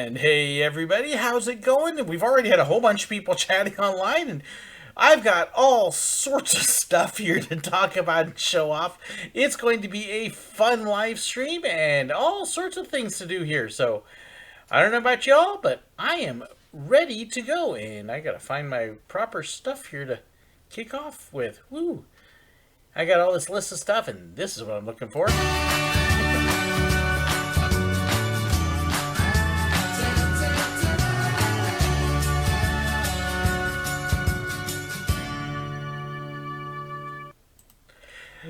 And hey everybody, how's it going? We've already had a whole bunch of people chatting online, and I've got all sorts of stuff here to talk about and show off. It's going to be a fun live stream and all sorts of things to do here. So I don't know about y'all, but I am ready to go, and I gotta find my proper stuff here to kick off with. Woo! I got all this list of stuff, and this is what I'm looking for.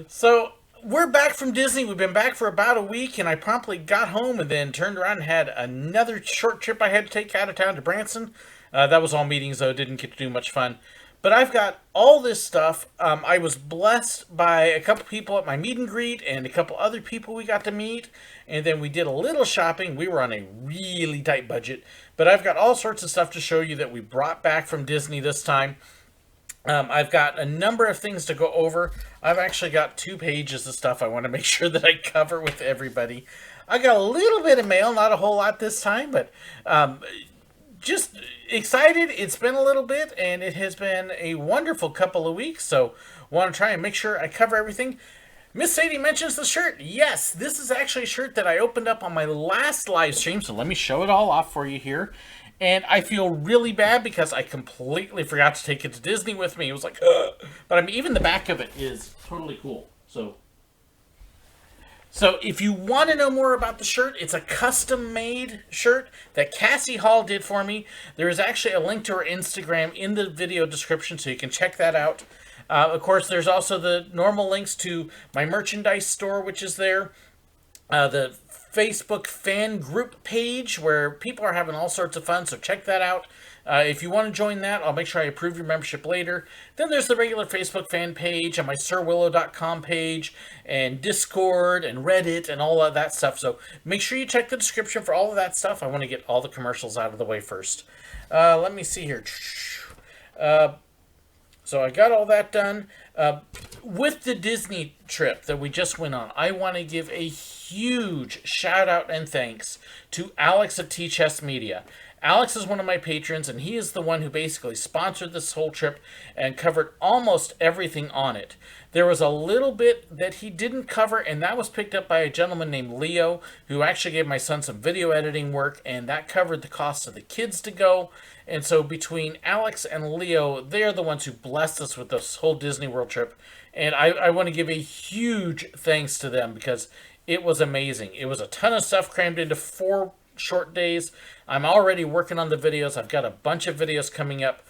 So we're back from Disney. We've been back for about a week, and I promptly got home and then turned around and had another short trip I had to take out of town to Branson. That was all meetings, though. Didn't get to do much fun. But I've got all this stuff. I was blessed by a couple people at my meet and greet and a couple other people we got to meet. And then we did a little shopping. We were on a really tight budget. But I've got all sorts of stuff to show you that we brought back from Disney this time. I've got a number of things to go over. I've actually got 2 pages of stuff I want to make sure that I cover with everybody. I got a little bit of mail, not a whole lot this time, but just excited. It's been a little bit, and it has been a wonderful couple of weeks, so want to try and make sure I cover everything. Miss Sadie mentions the shirt. Yes, this is actually a shirt that I opened up on my last live stream, so let me show it all off for you here. And I feel really bad because I completely forgot to take it to Disney with me. It was like, ugh. But I mean, even the back of it is totally cool. So if you want to know more about the shirt, it's a custom-made shirt that Cassie Hall did for me. There is actually a link to her Instagram in the video description, so you can check that out. Of course, there's also the normal links to my merchandise store, which is there. The Facebook fan group page where people are having all sorts of fun, so check that out. If you want to join that, I'll make sure I approve your membership later. Then there's the regular Facebook fan page and my SirWillow.com page and Discord and Reddit and all of that stuff. So make sure you check the description for all of that stuff. I want to get all the commercials out of the way first. Let me see here. So I got all that done. With the Disney trip that we just went on, I want to give a huge shout out and thanks to Alex at T-Chess Media. Alex is one of my patrons, and he is the one who basically sponsored this whole trip and covered almost everything on it. There was a little bit that he didn't cover, and that was picked up by a gentleman named Leo, who actually gave my son some video editing work, and that covered the cost of the kids to go. And so between Alex and Leo, they're the ones who blessed us with this whole Disney World trip. And I want to give a huge thanks to them because it was amazing. It was a ton of stuff crammed into 4 short days. I'm already working on the videos. I've got a bunch of videos coming up.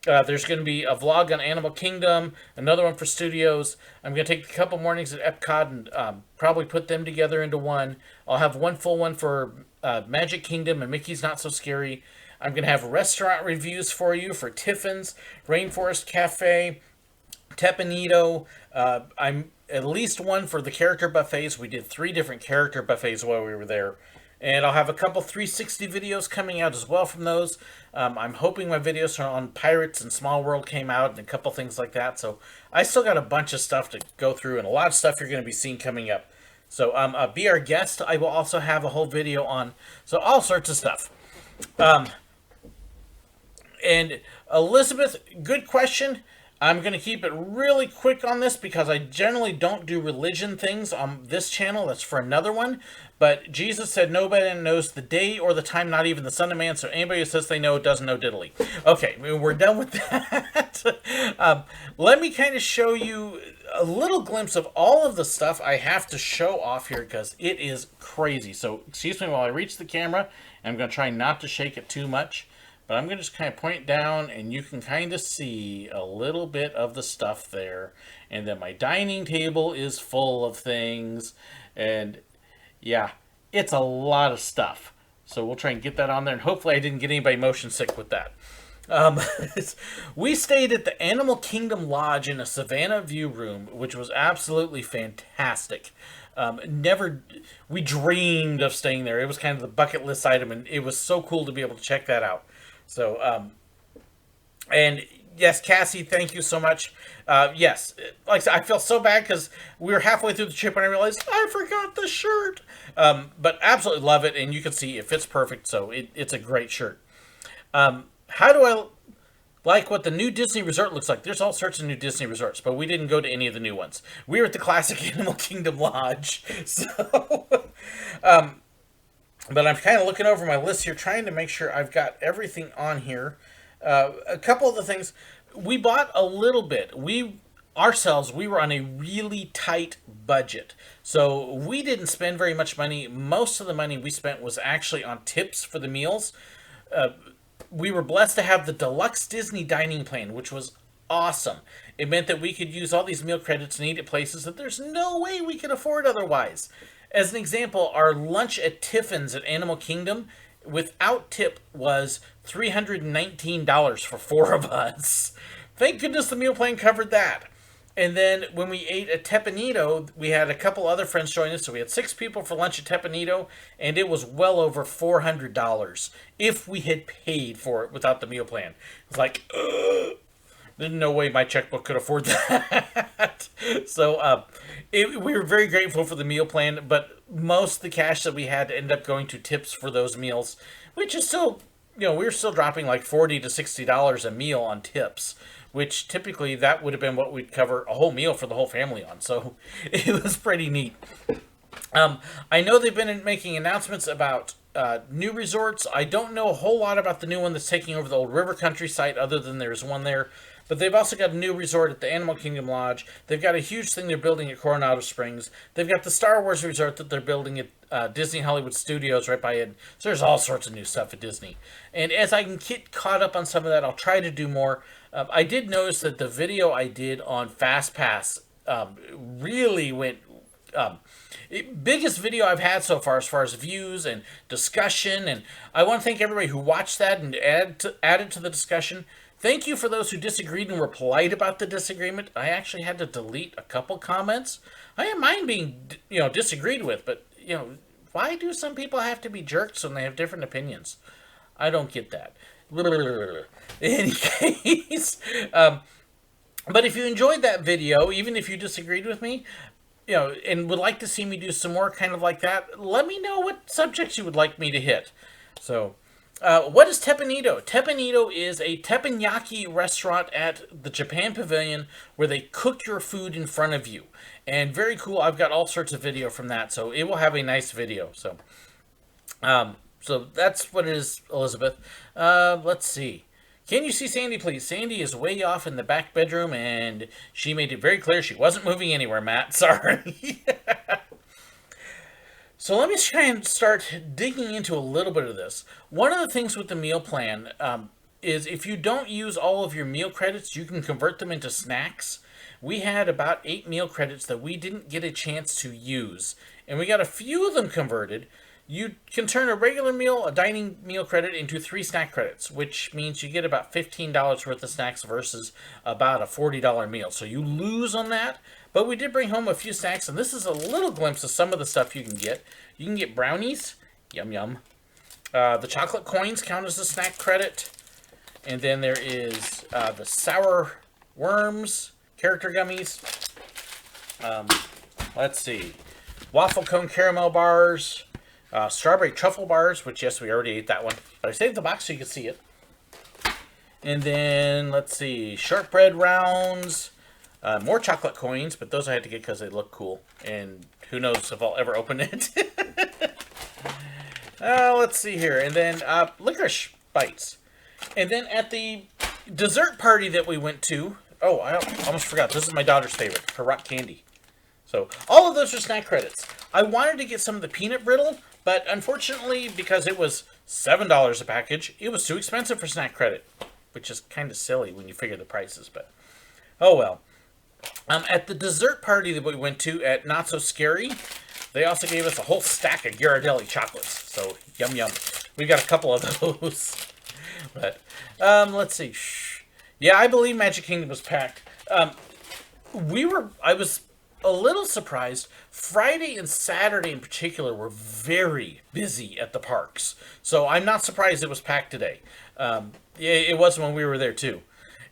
There's going to be a vlog on Animal Kingdom, another one for Studios. I'm going to take a couple mornings at Epcot and probably put them together into one. I'll have one full one for Magic Kingdom and Mickey's Not So Scary. I'm going to have restaurant reviews for you for Tiffin's, Rainforest Cafe, Tepanito. I'm at least one for the character buffets. We did 3 different character buffets while we were there. And I'll have a couple 360 videos coming out as well from those. I'm hoping my videos on Pirates and Small World came out and a couple things like that. So I still got a bunch of stuff to go through and a lot of stuff you're going to be seeing coming up. So be our guest. I will also have a whole video on. So all sorts of stuff. And Elizabeth, good question. I'm going to keep it really quick on this because I generally don't do religion things on this channel. That's for another one. But Jesus said nobody knows the day or the time, not even the Son of Man. So anybody who says they know doesn't know diddly. Okay, we're done with that. Let me kind of show you a little glimpse of all of the stuff I have to show off here because it is crazy. So excuse me while I reach the camera. I'm going to try not to shake it too much. But I'm going to just kind of point down and you can kind of see a little bit of the stuff there. And then my dining table is full of things. And yeah, it's a lot of stuff. So we'll try and get that on there. And hopefully I didn't get anybody motion sick with that. We stayed at the Animal Kingdom Lodge in a Savannah View room, which was absolutely fantastic. We dreamed of staying there. It was kind of the bucket list item, and it was so cool to be able to check that out. So, and Yes, Cassie, thank you so much. Yes, like I said, I feel so bad because we were halfway through the trip and I realized I forgot the shirt. But absolutely love it, and you can see it fits perfect, so it's a great shirt. How do I like what the new Disney resort looks like? There's all sorts of new Disney resorts, but we didn't go to any of the new ones. We were at the classic Animal Kingdom Lodge, so. But I'm kind of looking over my list here, trying to make sure I've got everything on here. A couple of the things we bought a little bit. We were on a really tight budget, so we didn't spend very much money. Most of the money we spent was actually on tips for the meals. We were blessed to have the deluxe Disney dining plan, which was awesome. It meant that we could use all these meal credits and eat at places that there's no way we could afford otherwise. As an example, our lunch at Tiffin's at Animal Kingdom without tip was $319 for four of us. Thank goodness the meal plan covered that. And then when we ate at Tepanito, we had a couple other friends join us. So we had 6 people for lunch at Tepanito, and it was well over $400 if we had paid for it without the meal plan. It was like, ugh. There's no way my checkbook could afford that. So we were very grateful for the meal plan, but most of the cash that we had ended up going to tips for those meals, which is still, we were still dropping like $40 to $60 a meal on tips, which typically that would have been what we'd cover a whole meal for the whole family on. So it was pretty neat. I know they've been making announcements about new resorts. I don't know a whole lot about the new one that's taking over the old River Country site, other than there's one there. But they've also got a new resort at the Animal Kingdom Lodge. They've got a huge thing they're building at Coronado Springs. They've got the Star Wars resort that they're building at Disney Hollywood Studios right by it. So there's all sorts of new stuff at Disney. And as I can get caught up on some of that, I'll try to do more. I did notice that the video I did on FastPass really went... biggest video I've had so far as views and discussion, and I want to thank everybody who watched that and added to the discussion. Thank you for those who disagreed and were polite about the disagreement. I actually had to delete a couple comments. I didn't mind being, disagreed with, but, why do some people have to be jerks when they have different opinions? I don't get that. In any case, but if you enjoyed that video, even if you disagreed with me, and would like to see me do some more kind of like that, let me know what subjects you would like me to hit. So, what is Teppanyaki? Teppanyaki is a teppanyaki restaurant at the Japan Pavilion where they cook your food in front of you. And very cool. I've got all sorts of video from that, so it will have a nice video. So, so that's what it is, Elizabeth. Let's see. Can you see Sandy, please? Sandy is way off in the back bedroom, and she made it very clear she wasn't moving anywhere, Matt. Sorry. So let me try and start digging into a little bit of this. One of the things with the meal plan is if you don't use all of your meal credits, you can convert them into snacks. We had about 8 meal credits that we didn't get a chance to use, and we got a few of them converted. You can turn a regular meal, a dining meal credit, into 3 snack credits, which means you get about $15 worth of snacks versus about a $40 meal. So you lose on that, but we did bring home a few snacks, and this is a little glimpse of some of the stuff you can get. You can get brownies, yum yum. The chocolate coins count as a snack credit, and then there is the sour worms, character gummies. Let's see, waffle cone caramel bars. Strawberry truffle bars, which, yes, we already ate that one. But I saved the box so you can see it. And then, let's see, shortbread rounds. More chocolate coins, but those I had to get because they look cool. And who knows if I'll ever open it. Let's see here. And then licorice bites. And then at the dessert party that we went to... Oh, I almost forgot. This is my daughter's favorite, her rock candy. So all of those are snack credits. I wanted to get some of the peanut brittle, but unfortunately, because it was $7 a package, it was too expensive for snack credit, which is kind of silly when you figure the prices, but oh well. At the dessert party that we went to at Not So Scary, they also gave us a whole stack of Ghirardelli chocolates, so yum yum. We got a couple of those. But let's see. Yeah, I believe Magic Kingdom was packed. I was a little surprised. Friday and Saturday in particular were very busy at the parks. So I'm not surprised it was packed today. It was when we were there too.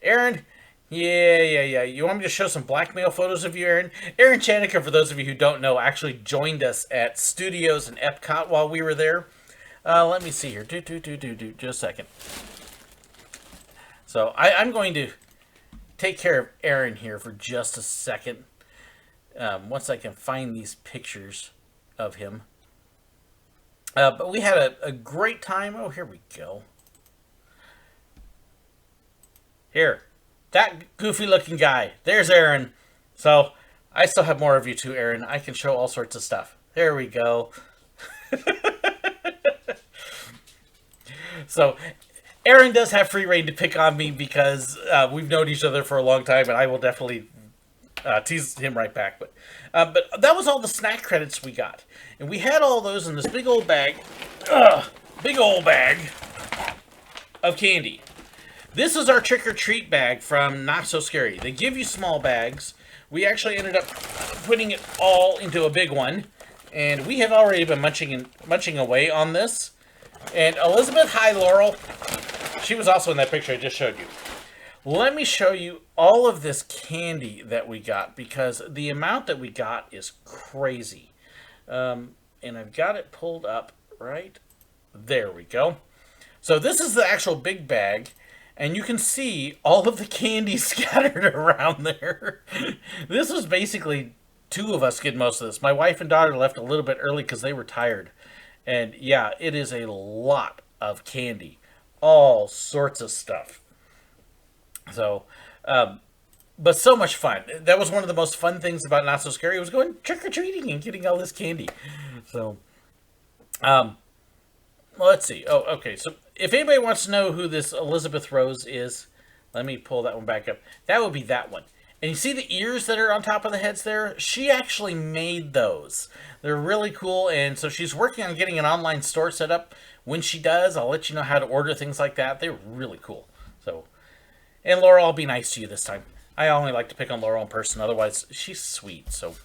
Aaron, yeah. You want me to show some blackmail photos of you, Aaron? Aaron Chanica, for those of you who don't know, actually joined us at Studios in Epcot while we were there. Let me see here. Just a second. So I'm going to take care of Aaron here for just a second. Once I can find these pictures of him. But we had a great time. Oh, here we go. Here. That goofy looking guy. There's Aaron. So I still have more of you too, Aaron. I can show all sorts of stuff. There we go. So Aaron does have free reign to pick on me because we've known each other for a long time, and I will definitely tease him right back. But that was all the snack credits we got. And we had all those in this big old bag. Big old bag of candy. This is our trick-or-treat bag from Not So Scary. They give you small bags. We actually ended up putting it all into a big one. And we have already been munching away on this. And Elizabeth, hi Laurel. She was also in that picture I just showed you. Let me show you all of this candy that we got, because the amount that we got is crazy. And I've got it pulled up right there. We go. So this is the actual big bag, and you can see all of the candy scattered around there. This was basically two of us get most of this. My wife and daughter left a little bit early because they were tired. And yeah, it is a lot of candy. All sorts of stuff. So, but so much fun. That was one of the most fun things about Not So Scary, was going trick-or-treating and getting all this candy. So, well, let's see. Oh, okay. So if anybody wants to know who this Elizabeth Rose is, let me pull that one back up. That would be that one. And you see the ears that are on top of the heads there? She actually made those. They're really cool, and so she's working on getting an online store set up. When she does, I'll let you know how to order things like that. They're really cool. So, and Laurel, I'll be nice to you this time. I only like to pick on Laurel in person. Otherwise, she's sweet. So,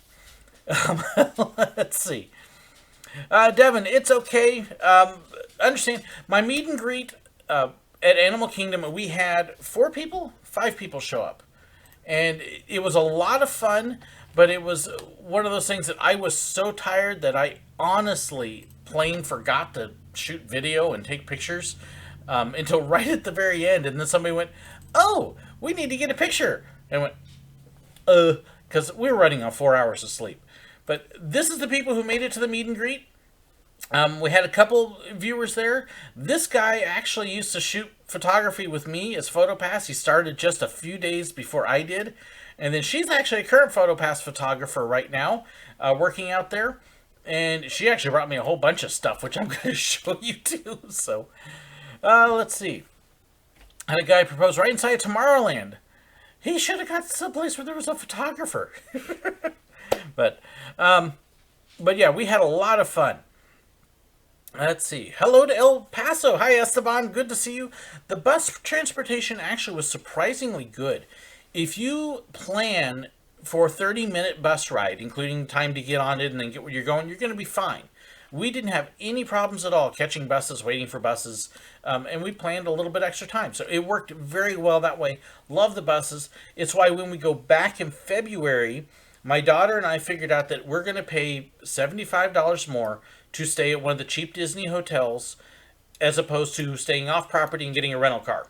let's see. Devin, it's okay. Understand, my meet and greet at Animal Kingdom, we had 5 people show up. And it was a lot of fun, but it was one of those things that I was so tired that I honestly plain forgot to shoot video and take pictures until right at the very end. And then somebody went, "Oh, we need to get a picture." And I went, because we were running on 4 hours of sleep. But this is the people who made it to the meet and greet. We had a couple viewers there. This guy actually used to shoot photography with me as PhotoPass. He started just a few days before I did. And then she's actually a current PhotoPass photographer right now, working out there. And she actually brought me a whole bunch of stuff, which I'm going to show you too. So, let's see. I had a guy propose right inside Tomorrowland. He should have got someplace where there was a photographer. But yeah, we had a lot of fun. Let's see. Hello to El Paso. Hi, Esteban. Good to see you. The bus transportation actually was surprisingly good. If you plan for a 30-minute bus ride, including time to get on it and then get where you're going to be fine. We didn't have any problems at all catching buses, waiting for buses, and we planned a little bit extra time. So it worked very well that way. Love the buses. It's why when we go back in February, my daughter and I figured out that we're going to pay $75 more to stay at one of the cheap Disney hotels as opposed to staying off property and getting a rental car.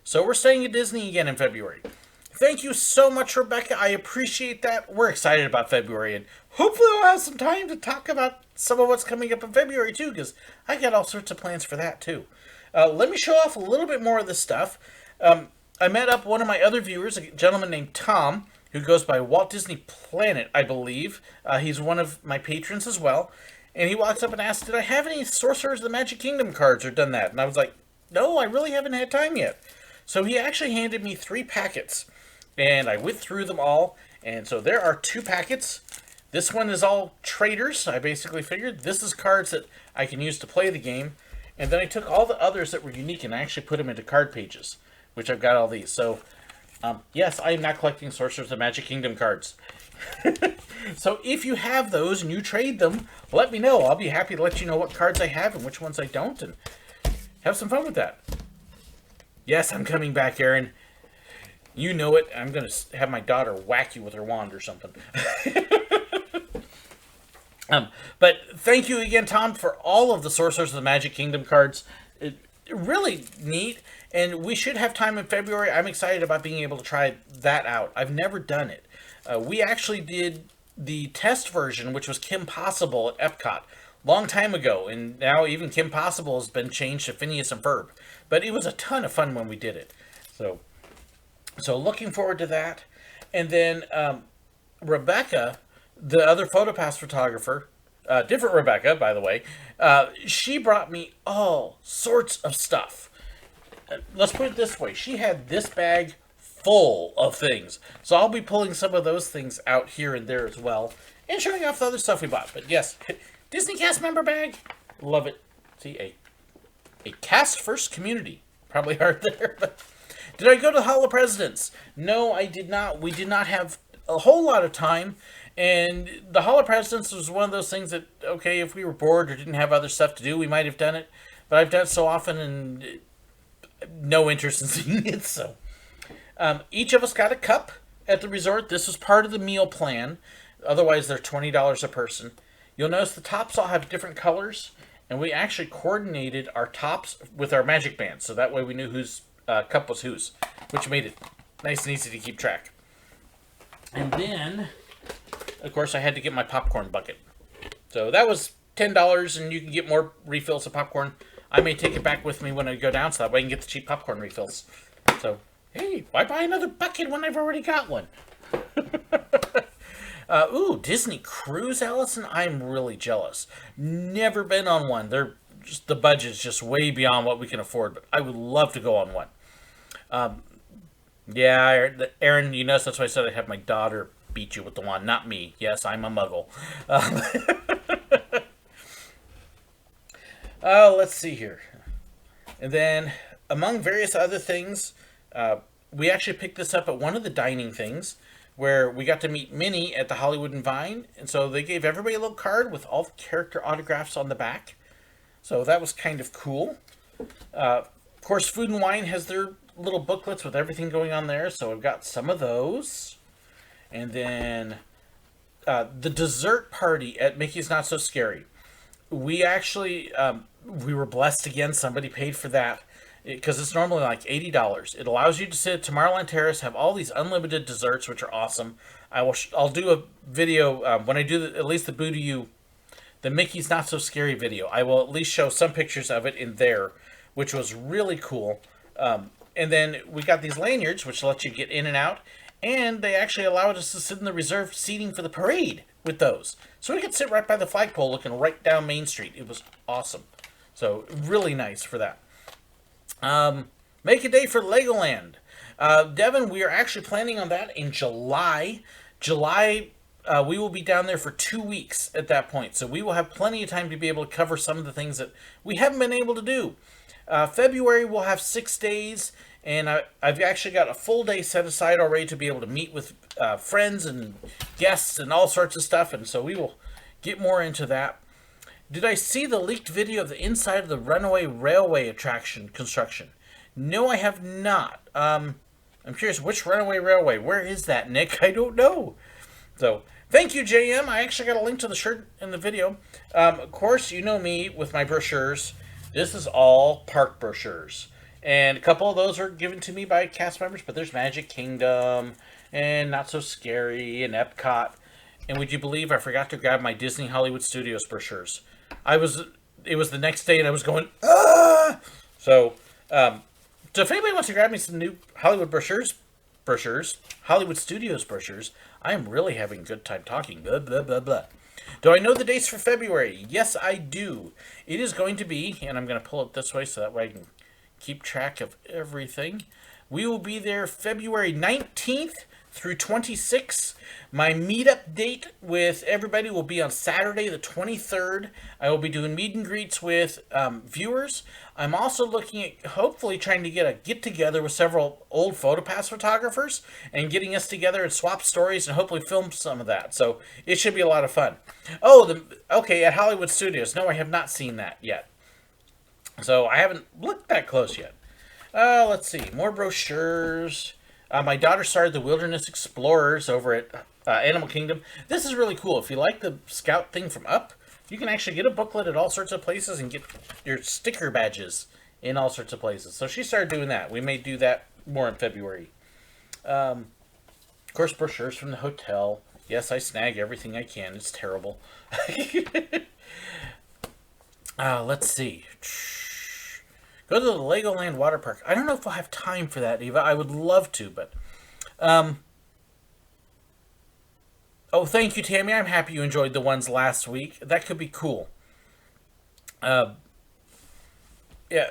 So we're staying at Disney again in February. Thank you so much, Rebecca. I appreciate that. We're excited about February, and hopefully we'll have some time to talk about some of what's coming up in February too, because I got all sorts of plans for that too. Let me show off a little bit more of this stuff. I met up one of my other viewers, a gentleman named Tom, who goes by Walt Disney Planet, I believe. He's one of my patrons as well. And he walks up and asks, did I have any Sorcerers of the Magic Kingdom cards or done that? And I was like, no, I really haven't had time yet. So he actually handed me 3 packets. And I went through them all. And so there are 2 packets. This one is all traders. I basically figured this is cards that I can use to play the game. And then I took all the others that were unique and I actually put them into card pages, which I've got all these. So, yes, I am not collecting Sorcerers of the Magic Kingdom cards. So if you have those and you trade them, let me know. I'll be happy to let you know what cards I have and which ones I don't, and have some fun with that. Yes, I'm coming back, Aaron. You know it. I'm going to have my daughter whack you with her wand or something. But thank you again, Tom, for all of the Sorcerers of the Magic Kingdom cards. Really neat, and we should have time in February. I'm excited about being able to try that out. I've never done it. We actually did the test version, which was Kim Possible at Epcot, long time ago, and now even Kim Possible has been changed to Phineas and Ferb. But it was a ton of fun when we did it. So looking forward to that. And then Rebecca, the other PhotoPass photographer, different Rebecca, by the way, she brought me all sorts of stuff. Let's put it this way. She had this bag full of things. So I'll be pulling some of those things out here and there as well, and showing off the other stuff we bought. But yes, Disney cast member bag. Love it. See, a cast first community. Probably hard there, but... Did I go to the Hall of Presidents? No, I did not. We did not have a whole lot of time. And the Hall of Presidents was one of those things that, okay, if we were bored or didn't have other stuff to do, we might have done it. But I've done it so often and no interest in seeing it. So each of us got a cup at the resort. This was part of the meal plan. Otherwise, they're $20 a person. You'll notice the tops all have different colors. And we actually coordinated our tops with our magic bands. So that way we knew whose cup was whose, which made it nice and easy to keep track. And then, of course, I had to get my popcorn bucket. So that was $10, and you can get more refills of popcorn. I may take it back with me when I go down, so that way I can get the cheap popcorn refills. So, hey, why buy another bucket when I've already got one? Ooh, Disney Cruise, Allison? I'm really jealous. Never been on one. The budget's just way beyond what we can afford, but I would love to go on one. Yeah, Aaron, you notice that's why I said I'd have my daughter beat you with the wand, not me. Yes, I'm a muggle. Let's see here. And then, among various other things, we actually picked this up at one of the dining things, where we got to meet Minnie at the Hollywood and Vine, and so they gave everybody a little card with all the character autographs on the back. So that was kind of cool. Of course, Food and Wine has their little booklets with everything going on there, so I've got some of those. And then the dessert party at Mickey's Not So Scary. We actually, we were blessed again. Somebody paid for that because it's normally like $80. It allows you to sit at Tomorrowland Terrace, have all these unlimited desserts, which are awesome. I'll do a video when I do at least the Boo to You, the Mickey's Not So Scary video. I will at least show some pictures of it in there, which was really cool. And then we got these lanyards, which let you get in and out. And they actually allowed us to sit in the reserved seating for the parade with those. So we could sit right by the flagpole looking right down Main Street. It was awesome. So really nice for that. Make a day for Legoland. Devin, we are actually planning on that in July. We will be down there for 2 weeks at that point. So we will have plenty of time to be able to cover some of the things that we haven't been able to do. February, we'll have 6 days. And I've actually got a full day set aside already to be able to meet with friends and guests and all sorts of stuff. And so we will get more into that. Did I see the leaked video of the inside of the Runaway Railway attraction construction? No, I have not. I'm curious, which Runaway Railway? Where is that, Nick? I don't know. So, thank you, JM. I actually got a link to the shirt in the video. Of course, you know me with my brochures. This is all park brochures. And a couple of those are given to me by cast members, but there's Magic Kingdom and Not So Scary and Epcot. And would you believe I forgot to grab my Disney Hollywood Studios brochures? It was the next day and I was going, ah! So if anybody wants to grab me some new Hollywood brochures, Hollywood Studios brochures, I am really having a good time talking. Blah, blah, blah, blah. Do I know the dates for February? Yes, I do. It is going to be, and I'm going to pull it this way so that way I can keep track of everything. We will be there February 19th through 26th. My meetup date with everybody will be on Saturday the 23rd. I will be doing meet and greets with viewers. I'm also looking at hopefully trying to get a get-together with several old PhotoPass photographers and getting us together and swap stories and hopefully film some of that. So it should be a lot of fun. Oh, okay, at Hollywood Studios. No, I have not seen that yet. So I haven't looked that close yet. Let's see. More brochures. My daughter started the Wilderness Explorers over at Animal Kingdom. This is really cool. If you like the Scout thing from Up, you can actually get a booklet at all sorts of places and get your sticker badges in all sorts of places. So she started doing that. We may do that more in February. Of course, brochures from the hotel. Yes, I snag everything I can. It's terrible. Let's see. Go to the Legoland water park. I don't know if we'll have time for that, Eva. I would love to, but... Oh, thank you, Tammy. I'm happy you enjoyed the ones last week. That could be cool. Yeah,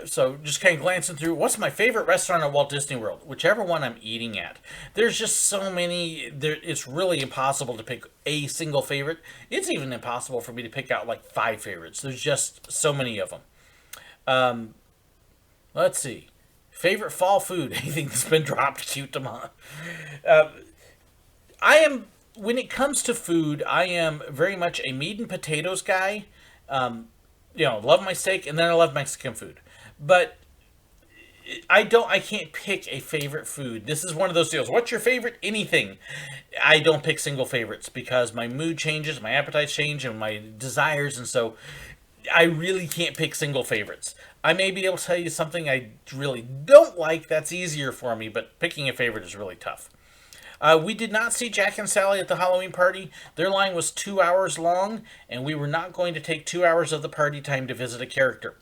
so just kind of glancing through. What's my favorite restaurant at Walt Disney World? Whichever one I'm eating at. There's just so many. It's really impossible to pick a single favorite. It's even impossible for me to pick out like 5 favorites. There's just so many of them. Let's see. Favorite fall food? Anything that's been dropped, cute to mom. When it comes to food, I am very much a meat and potatoes guy. Love my steak, and then I love Mexican food. But I can't pick a favorite food. This is one of those deals. What's your favorite anything? I don't pick single favorites because my mood changes, my appetites change, and my desires, and so I really can't pick single favorites. I may be able to tell you something I really don't like. That's easier for me, but picking a favorite is really tough. We did not see Jack and Sally at the Halloween party. Their line was 2 hours long, and we were not going to take 2 hours of the party time to visit a character.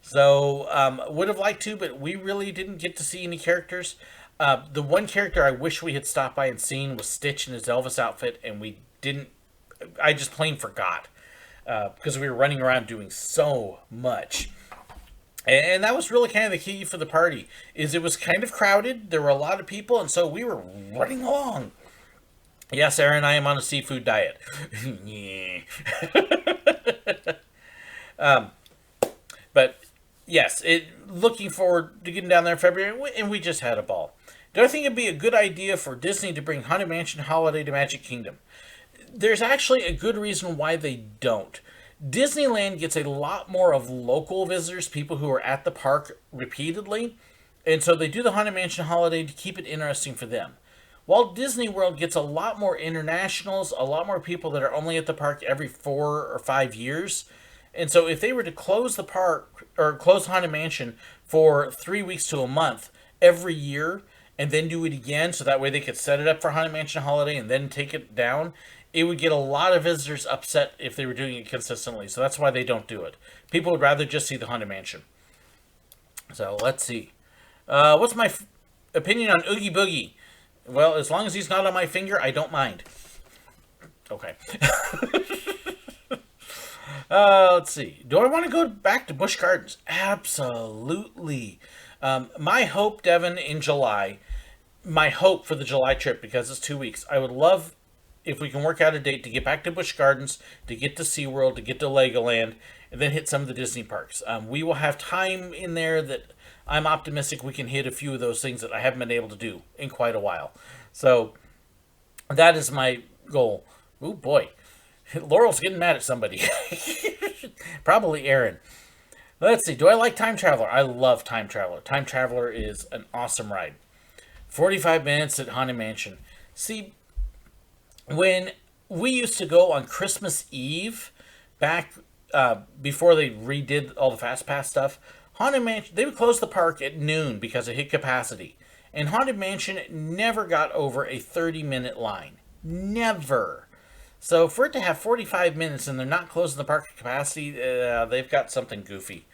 So, would have liked to, but we really didn't get to see any characters. The one character I wish we had stopped by and seen was Stitch in his Elvis outfit, and we didn't. I just plain forgot because we were running around doing so much. And that was really kind of the key for the party, is it was kind of crowded. There were a lot of people, and so we were running along. Yes, Aaron, I am on a seafood diet. But yes, looking forward to getting down there in February, and we just had a ball. Do I think it'd be a good idea for Disney to bring Haunted Mansion Holiday to Magic Kingdom? There's actually a good reason why they don't. Disneyland gets a lot more of local visitors, people who are at the park repeatedly, and so they do the Haunted Mansion Holiday to keep it interesting for them. Walt Disney World gets a lot more internationals, a lot more people that are only at the park every 4 or 5 years, and so if they were to close the park, or close Haunted Mansion for 3 weeks to a month every year, and then do it again, so that way they could set it up for Haunted Mansion Holiday and then take it down, it would get a lot of visitors upset if they were doing it consistently. So that's why they don't do it. People would rather just see the Haunted Mansion. So let's see. What's my opinion on Oogie Boogie? Well, as long as he's not on my finger, I don't mind. Okay. Let's see. Do I want to go back to Busch Gardens? Absolutely. My hope, Devin, in July, my hope for the July trip, because it's 2 weeks, I would love if we can work out a date to get back to Busch Gardens, to get to SeaWorld, to get to Legoland, and then hit some of the Disney parks. We will have time in there that I'm optimistic we can hit a few of those things that I haven't been able to do in quite a while. So that is my goal. Oh boy. Laurel's getting mad at somebody. Probably Aaron. Let's see. Do I like Time Traveler? I love Time Traveler. Time Traveler is an awesome ride. 45 minutes at Haunted Mansion. See, when we used to go on Christmas Eve, back before they redid all the Fast Pass stuff, Haunted Mansion, they would close the park at noon because it hit capacity. And Haunted Mansion never got over a 30-minute line. Never. So for it to have 45 minutes and they're not closing the park at capacity, they've got something goofy.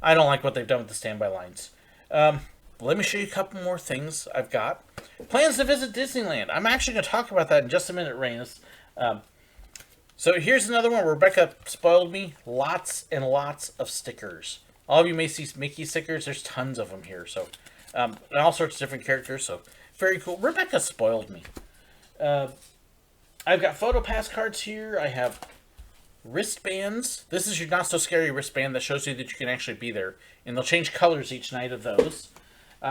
I don't like what they've done with the standby lines. Let me show you a couple more things I've got. Plans to visit Disneyland. I'm actually going to talk about that in just a minute, Rainus. So here's another one. Rebecca spoiled me. Lots and lots of stickers. All of you may see Mickey stickers. There's tons of them here. So, and all sorts of different characters. So, very cool. Rebecca spoiled me. I've got PhotoPass cards here. I have wristbands. This is your Not So Scary wristband that shows you that you can actually be there. And they'll change colors each night of those.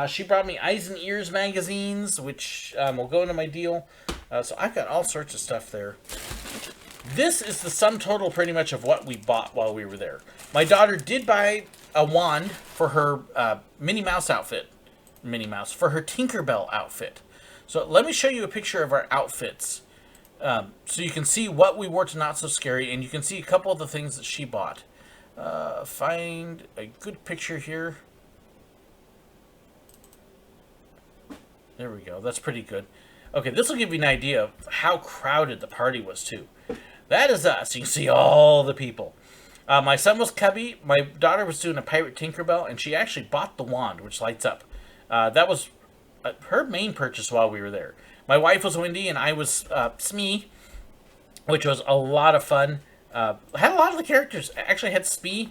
She brought me Eyes and Ears magazines, which will go into my deal. So I've got all sorts of stuff there. This is the sum total pretty much of what we bought while we were there. My daughter did buy a wand for her Minnie Mouse outfit. Minnie Mouse. For her Tinkerbell outfit. So let me show you a picture of our outfits. So you can see what we wore to Not So Scary, and you can see a couple of the things that she bought. Find a good picture here. There we go. That's pretty good. Okay, this will give you an idea of how crowded the party was, too. That is us. You can see all the people. My son was Cubby. My daughter was doing a Pirate Tinkerbell, and she actually bought the wand, which lights up. That was her main purchase while we were there. My wife was Wendy, and I was Smee, which was a lot of fun. Had a lot of the characters. Actually had Smee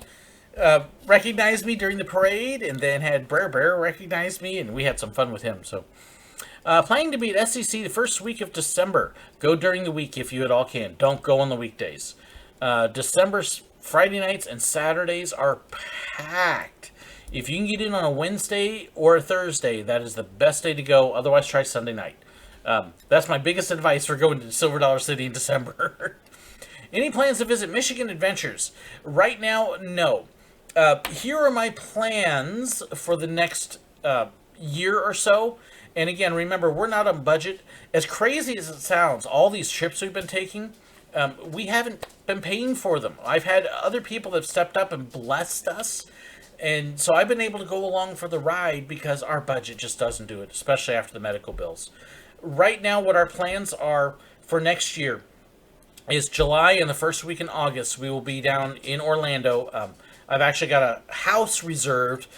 recognize me during the parade, and then had Brer Bear recognize me, and we had some fun with him. So, planning to be at SEC the first week of December. Go during the week if you at all can. Don't go on the weekdays. December's Friday nights and Saturdays are packed. If you can get in on a Wednesday or a Thursday, that is the best day to go. Otherwise, try Sunday night. That's my biggest advice for going to Silver Dollar City in December. Any plans to visit Michigan Adventures? Right now, no. Here are my plans for the next year or so. And again, remember, we're not on budget. As crazy as it sounds, all these trips we've been taking, we haven't been paying for them. I've had other people that have stepped up and blessed us. And so I've been able to go along for the ride because our budget just doesn't do it, especially after the medical bills. Right now, what our plans are for next year is July and the first week in August. We will be down in Orlando. I've actually got a house reserved,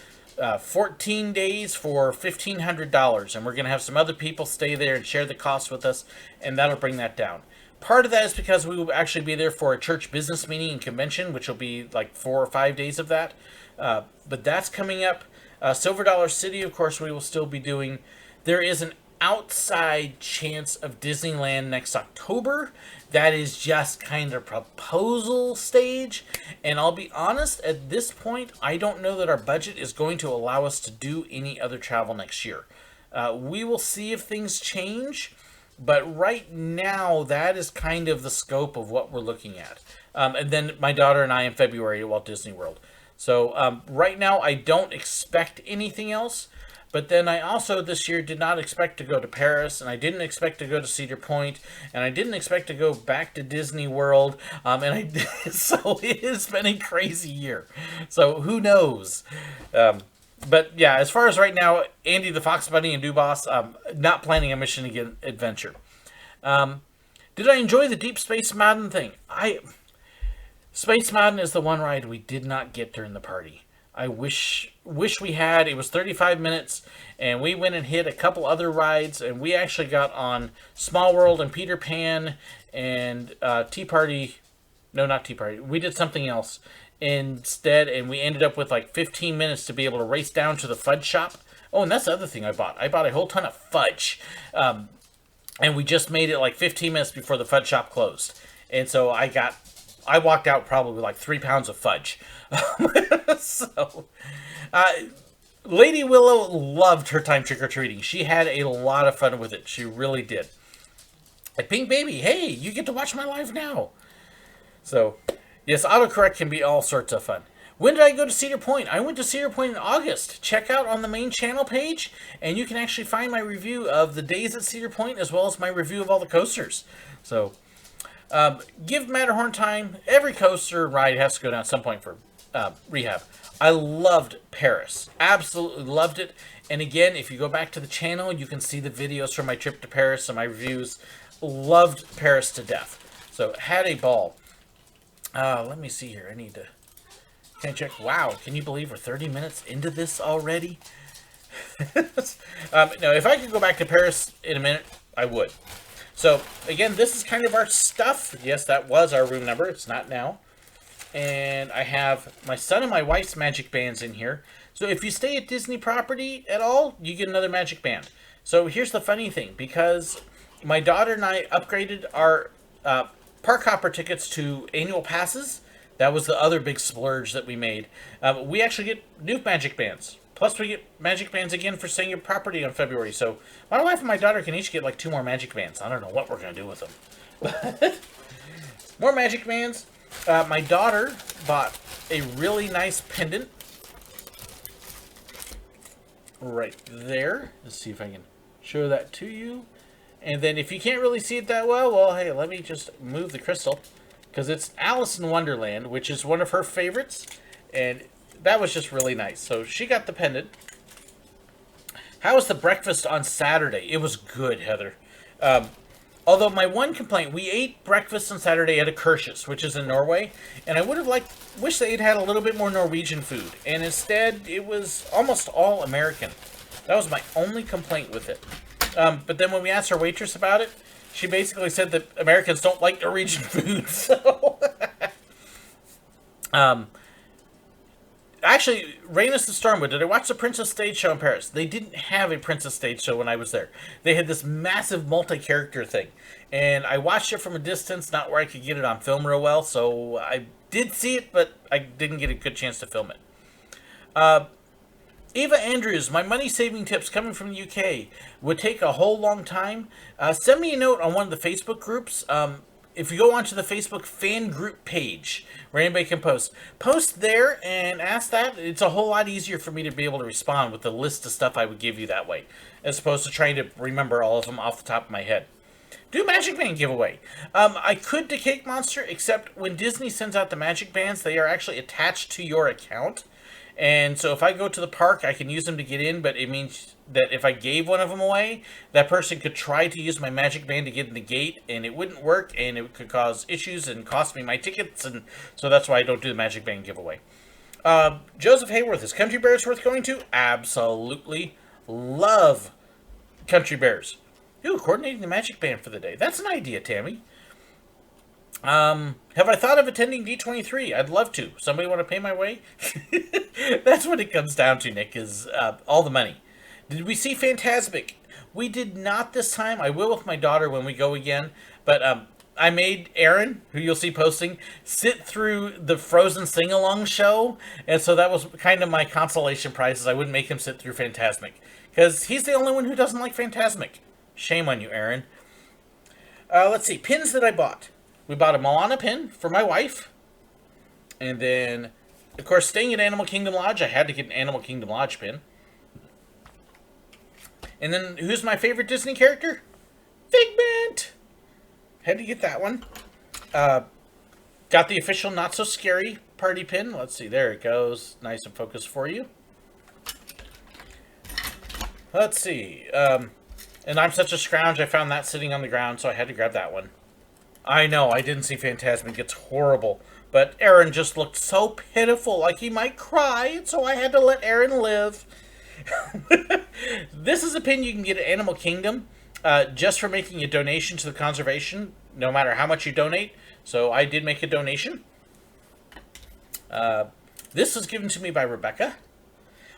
14 days for $1,500, and we're going to have some other people stay there and share the cost with us, and that'll bring that down. Part of that is because we will actually be there for a church business meeting and convention, which will be like 4 or 5 days of that. But that's coming up. Silver Dollar City, of course, we will still be doing. There is an outside chance of Disneyland next October. That is just kind of proposal stage. And I'll be honest, at this point, I don't know that our budget is going to allow us to do any other travel next year. We will see if things change. But right now, that is kind of the scope of what we're looking at. And then my daughter and I in February at Walt Disney World. So right now, I don't expect anything else. But then I also this year did not expect to go to Paris, and I didn't expect to go to Cedar Point, and I didn't expect to go back to Disney World. So it has been a crazy year. So who knows? But yeah, as far as right now, Andy the Fox Bunny and Dubas, not planning a Michigan adventure. Did I enjoy the Deep Space Mountain thing? Space Mountain is the one ride we did not get during the party. I wish we had. It was 35 minutes, and we went and hit a couple other rides, and we actually got on Small World and Peter Pan and Tea Party. No, not Tea Party. We did something else instead, and we ended up with like 15 minutes to be able to race down to the fudge shop. Oh, and that's the other thing I bought. I bought a whole ton of fudge, and we just made it like 15 minutes before the fudge shop closed. And so I walked out probably with like 3 pounds of fudge. So, Lady Willow loved her time trick-or-treating. She had a lot of fun with it. She really did. Like, Pink Baby, hey, you get to watch my live now. So, yes, autocorrect can be all sorts of fun. When did I go to Cedar Point? I went to Cedar Point in August. Check out on the main channel page, and you can actually find my review of the days at Cedar Point, as well as my review of all the coasters. So, give Matterhorn time. Every coaster ride has to go down at some point for rehab. I loved Paris. Absolutely loved it. And again, if you go back to the channel, you can see the videos from my trip to Paris and my reviews. Loved Paris to death. So, had a ball. Let me see here. Can I check? Wow, can you believe we're 30 minutes into this already? No, if I could go back to Paris in a minute, I would. So, again, this is kind of our stuff. Yes, that was our room number. It's not now. And I have my son and my wife's magic bands in here. So if you stay at Disney property at all, you get another magic band. So here's the funny thing. Because my daughter and I upgraded our park hopper tickets to annual passes. That was the other big splurge that we made. We actually get new magic bands. Plus, we get magic bands again for staying at property on February. So my wife and my daughter can each get like 2 more magic bands. I don't know what we're going to do with them. More magic bands. My daughter bought a really nice pendant. Right there. Let's see if I can show that to you. And then if you can't really see it that well, hey, let me just move the crystal. Because it's Alice in Wonderland, which is one of her favorites. And that was just really nice. So she got the pendant. How was the breakfast on Saturday? It was good, Heather. Although my one complaint, we ate breakfast on Saturday at a Kirsch's, which is in Norway, and I would have wished they'd had a little bit more Norwegian food, and instead it was almost all American. That was my only complaint with it. But then when we asked our waitress about it, she basically said that Americans don't like Norwegian food. So, actually, Rainus the Stormwood, did I watch the Princess Stage Show in Paris? They didn't have a Princess Stage Show when I was there. They had this massive multi-character thing. And I watched it from a distance, not where I could get it on film real well. So I did see it, but I didn't get a good chance to film it. Eva Andrews, my money-saving tips coming from the UK would take a whole long time. Send me a note on one of the Facebook groups. If you go onto the Facebook fan group page where anybody can post there and ask that. It's a whole lot easier for me to be able to respond with the list of stuff I would give you that way, as opposed to trying to remember all of them off the top of my head. Do Magic Band giveaway. I could to Cake Monster, except when Disney sends out the Magic Bands, they are actually attached to your account. And so if I go to the park, I can use them to get in, but it means that if I gave one of them away, that person could try to use my Magic Band to get in the gate, and it wouldn't work, and it could cause issues and cost me my tickets, and so that's why I don't do the Magic Band giveaway. Joseph Hayworth, is Country Bears worth going to? Absolutely. Love Country Bears. Ooh, coordinating the Magic Band for the day. That's an idea, Tammy. Have I thought of attending D23? I'd love to. Somebody want to pay my way? That's what it comes down to, Nick, is all the money. Did we see Fantasmic? We did not this time. I will with my daughter when we go again. But I made Aaron, who you'll see posting, sit through the Frozen sing-along show. And so that was kind of my consolation prize, is I wouldn't make him sit through Fantasmic. Because he's the only one who doesn't like Fantasmic. Shame on you, Aaron. Let's see. Pins that I bought. We bought a Moana pin for my wife. And then, of course, staying at Animal Kingdom Lodge, I had to get an Animal Kingdom Lodge pin. And then, who's my favorite Disney character? Figment! Had to get that one. Got the official Not So Scary party pin. Let's see, there it goes. Nice and focused for you. Let's see. And I'm such a scrounge, I found that sitting on the ground, so I had to grab that one. I know, I didn't see Fantasmic. It's horrible. But Aaron just looked so pitiful, like he might cry, and so I had to let Aaron live. This is a pin you can get at Animal Kingdom, just for making a donation to the conservation, no matter how much you donate. So I did make a donation. This was given to me by Rebecca.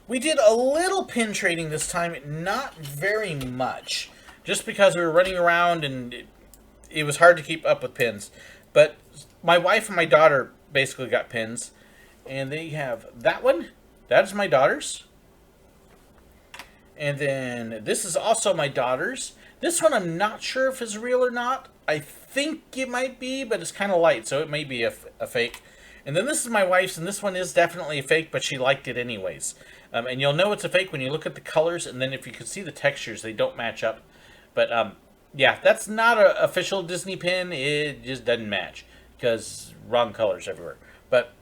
We did a little pin trading this time, not very much, just because we were running around and it was hard to keep up with pins. But my wife and my daughter basically got pins. And they have that one. That is my daughter's. And then this is also my daughter's. This one I'm not sure if it's real or not. I think it might be, but it's kind of light, so it may be a fake. And then this is my wife's, and this one is definitely a fake, but she liked it anyways. And you'll know it's a fake when you look at the colors, and then if you can see the textures, they don't match up. But yeah, that's not an official Disney pin. It just doesn't match because wrong colors everywhere. But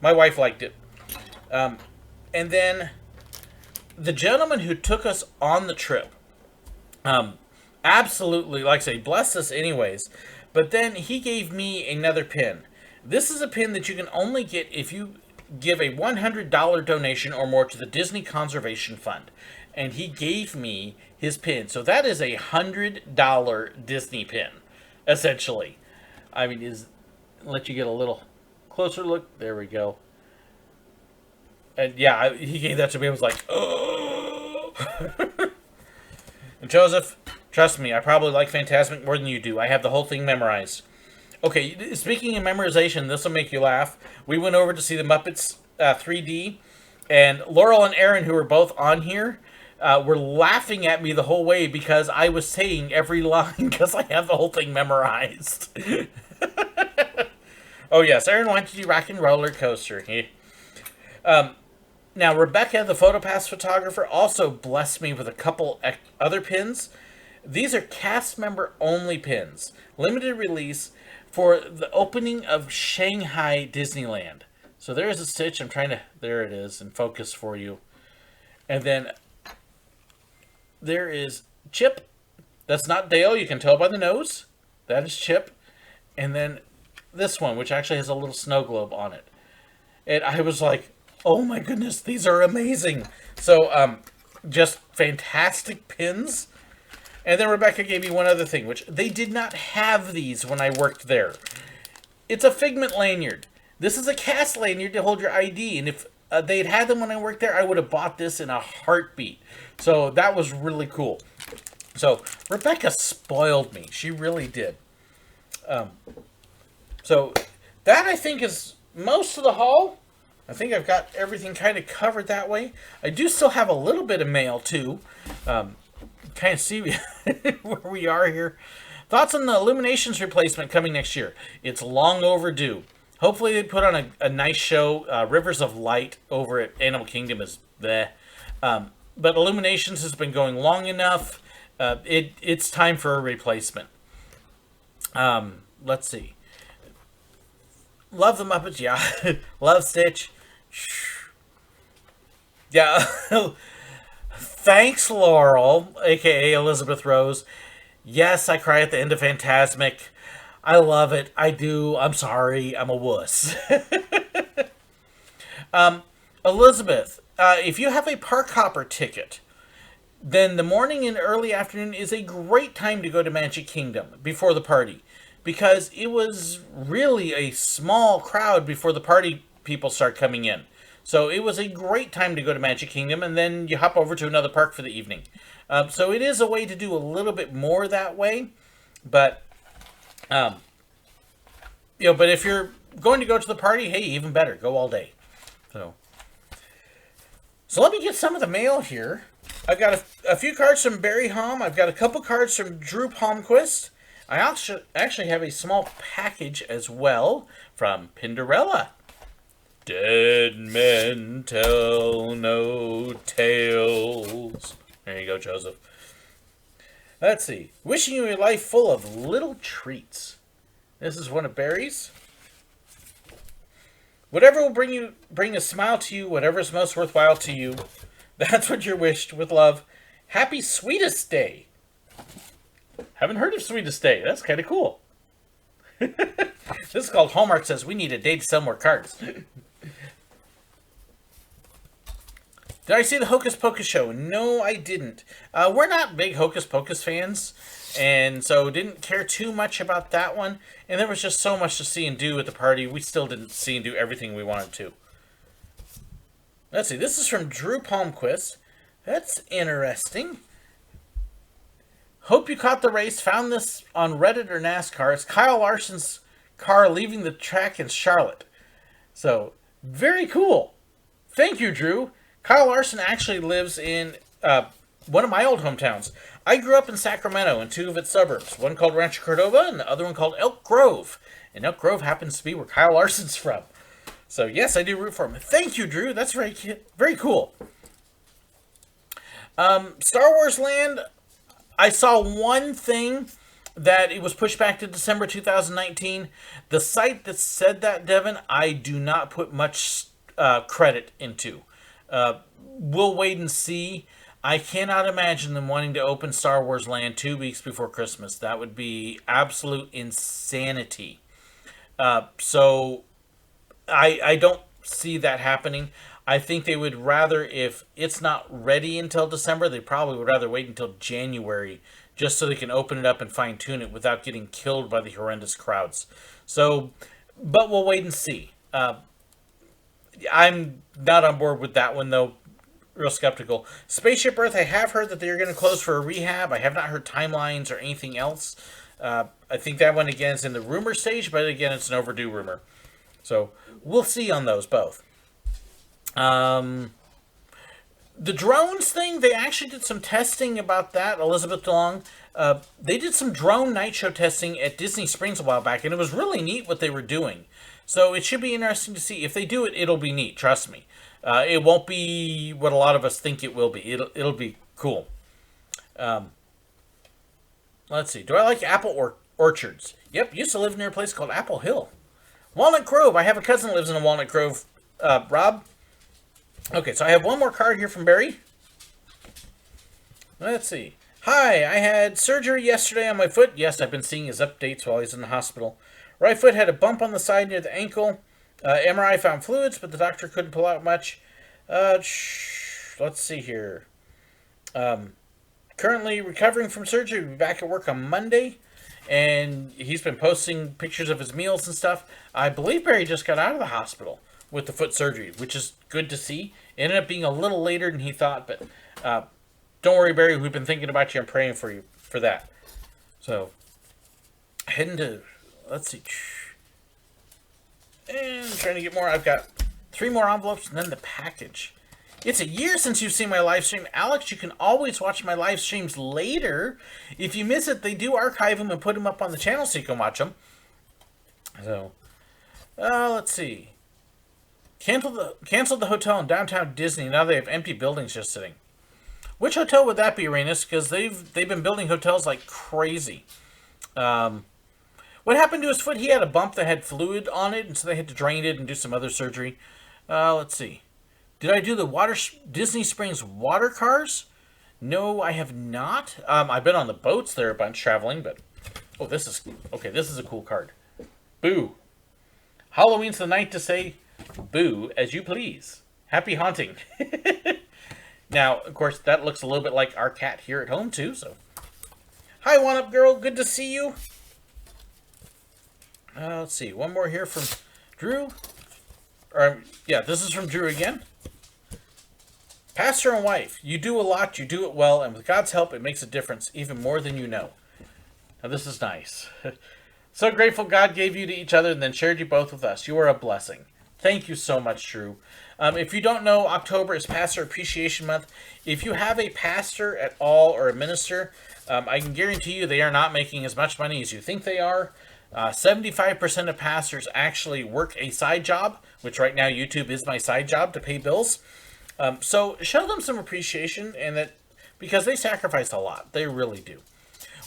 my wife liked it. And then the gentleman who took us on the trip, absolutely, like I say, blessed us anyways. But then he gave me another pin. This is a pin that you can only get if you give a $100 donation or more to the Disney Conservation Fund. And he gave me his pin. So that is a $100 Disney pin, essentially. I mean, let you get a little closer look. There we go. And yeah, he gave that to me. I was like, oh. And Joseph, trust me, I probably like Fantasmic more than you do. I have the whole thing memorized. Okay, speaking of memorization, this will make you laugh. We went over to see the Muppets 3D, and Laurel and Aaron, who were both on here, were laughing at me the whole way because I was saying every line because I have the whole thing memorized. Oh yes, Aaron wanted to do Rock and Roller Coaster. Now, Rebecca, the PhotoPass photographer, also blessed me with a couple other pins. These are cast member only pins, limited release for the opening of Shanghai Disneyland. So there's a stitch. There it is in focus for you. And then there is Chip. That's not Dale. You can tell by the nose. That is Chip. And then this one, which actually has a little snow globe on it. And I was like, oh my goodness, these are amazing. So, just fantastic pins. And then Rebecca gave me one other thing, which they did not have these when I worked there. It's a Figment lanyard. This is a cast lanyard to hold your ID. And if they'd had them when I worked there, I would have bought this in a heartbeat. So that was really cool. So Rebecca spoiled me. She really did. So that, I think, is most of the haul. I think I've got everything kind of covered that way. I do still have a little bit of mail, too. Kind of see where we are here. Thoughts on the Illuminations replacement coming next year? It's long overdue. Hopefully they put on a nice show. Rivers of Light over at Animal Kingdom is bleh. But Illuminations has been going long enough. It's time for a replacement. Let's see. Love the Muppets, yeah. Love Stitch. Yeah. Thanks, Laurel, a.k.a. Elizabeth Rose. Yes, I cry at the end of Fantasmic. I love it. I do. I'm sorry. I'm a wuss. Elizabeth, if you have a park hopper ticket, then the morning and early afternoon is a great time to go to Magic Kingdom before the party. Because it was really a small crowd before the party people start coming in. So it was a great time to go to Magic Kingdom, and then you hop over to another park for the evening. So it is a way to do a little bit more that way. But, but if you're going to go to the party, hey, even better. Go all day. So let me get some of the mail here. I've got a few cards from Barry Hom. I've got a couple cards from Drew Palmquist. I actually have a small package as well from Pinderella. Dead men tell no tales. There you go, Joseph. Let's see. Wishing you a life full of little treats. This is one of Barry's. Whatever will bring a smile to you, whatever is most worthwhile to you, that's what you're wished. With love, Happy Sweetest Day. Haven't heard of Sweetest Day. That's kind of cool. This is called Hallmark Says We Need a Day to Sell More Cards. Did I see the Hocus Pocus show? No, I didn't. We're not big Hocus Pocus fans, and so didn't care too much about that one. And there was just so much to see and do at the party. We still didn't see and do everything we wanted to. Let's see. This is from Drew Palmquist. That's interesting. Hope you caught the race. Found this on Reddit or NASCAR. It's Kyle Larson's car leaving the track in Charlotte. So, very cool. Thank you, Drew. Kyle Larson actually lives in one of my old hometowns. I grew up in Sacramento in two of its suburbs. One called Rancho Cordova and the other one called Elk Grove. And Elk Grove happens to be where Kyle Larson's from. So, yes, I do root for him. Thank you, Drew. That's very cool. Star Wars Land, I saw one thing that it was pushed back to December 2019. The site that said that, Devin, I do not put much credit into. We'll wait and see. I cannot imagine them wanting to open Star Wars Land 2 weeks before Christmas. That would be absolute insanity. So I don't see that happening. I think they would rather, if it's not ready until December, they probably would rather wait until January just so they can open it up and fine-tune it without getting killed by the horrendous crowds. So, but we'll wait and see. I'm not on board with that one, though. Real skeptical. Spaceship Earth, I have heard that they're going to close for a rehab. I have not heard timelines or anything else. I think that one, again, is in the rumor stage, but again, it's an overdue rumor. So, we'll see on those both. The drones thing, they actually did some testing about that. Elizabeth DeLong, they did some drone night show testing at Disney Springs a while back, and it was really neat what they were doing. So it should be interesting to see. If they do it, it'll be neat, trust me. It won't be what a lot of us think it will be. It'll be cool. Let's see. Do I like apple orchards? Yep. Used to live near a place called Apple Hill. Walnut Grove. I have a cousin that lives in a Walnut Grove. Rob. Okay, so I have one more card here from Barry. Let's see. Hi, I had surgery yesterday on my foot. Yes, I've been seeing his updates while he's in the hospital. Right foot had a bump on the side near the ankle. MRI found fluids, but the doctor couldn't pull out much. Let's see here. Currently recovering from surgery. Will be back at work on Monday. And he's been posting pictures of his meals and stuff. I believe Barry just got out of the hospital with the foot surgery, which is good to see. It ended up being a little later than he thought, but don't worry, Barry. We've been thinking about you and praying for you for that. So, heading to, let's see. And I'm trying to get more. I've got 3 more envelopes and then the package. It's a year since you've seen my live stream. Alex, you can always watch my live streams later. If you miss it, they do archive them and put them up on the channel so you can watch them. So, let's see. Canceled the hotel in downtown Disney. Now they have empty buildings just sitting. Which hotel would that be, Arenas? Because they've been building hotels like crazy. What happened to his foot? He had a bump that had fluid on it, and so they had to drain it and do some other surgery. Let's see. Did I do the Disney Springs water cars? No, I have not. I've been on the boats there a bunch traveling, but... Oh, this is a cool card. Boo. Halloween's the night to say boo as you please. Happy haunting. Now, of course, that looks a little bit like our cat here at home, too, so... Hi, One Up Girl. Good to see you. Let's see. One more here from Drew. Yeah, this is from Drew again. Pastor and wife, you do a lot, you do it well, and with God's help, it makes a difference, even more than you know. Now, this is nice. So grateful God gave you to each other and then shared you both with us. You are a blessing. Thank you so much, Drew. If you don't know, October is Pastor Appreciation Month. If you have a pastor at all or a minister, I can guarantee you they are not making as much money as you think they are. 75% of pastors actually work a side job, which right now YouTube is my side job to pay bills. So show them some appreciation, and that because they sacrifice a lot. They really do.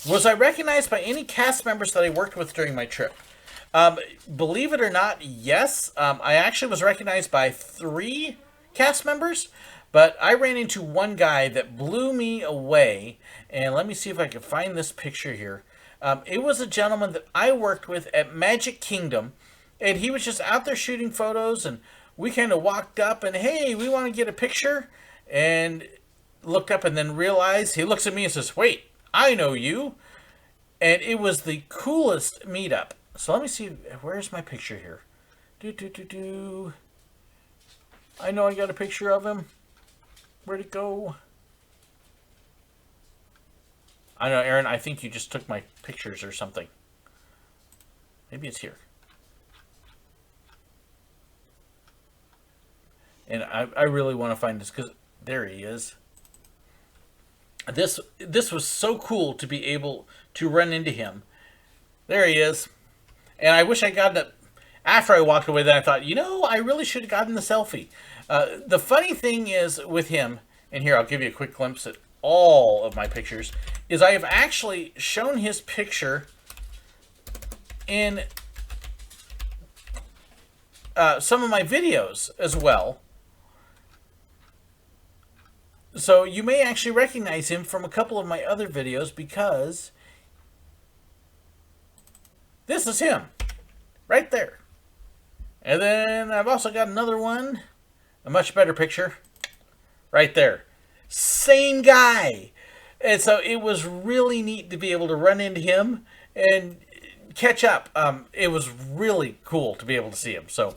Was I recognized by any cast members that I worked with during my trip? Believe it or not, yes. I actually was recognized by 3 cast members, but I ran into one guy that blew me away. And let me see if I can find this picture here. It was a gentleman that I worked with at Magic Kingdom, and he was just out there shooting photos, and we kind of walked up and, hey, we want to get a picture, and looked up and then realized, he looks at me and says, wait, I know you. And it was the coolest meetup. So let me see, where's my picture here? I know I got a picture of him. Where'd it go? I don't know, Aaron, I think you just took my pictures or something. Maybe it's here. And I really want to find this, because there he is. This was so cool to be able to run into him. There he is. And I wish I got that after I walked away. Then I thought, I really should have gotten the selfie. The funny thing is with him, and here I'll give you a quick glimpse at all of my pictures, is I have actually shown his picture in some of my videos as well. So you may actually recognize him from a couple of my other videos, because this is him right there. And then I've also got another one, a much better picture right there. Same guy. And so it was really neat to be able to run into him and catch up. It was really cool to be able to see him. So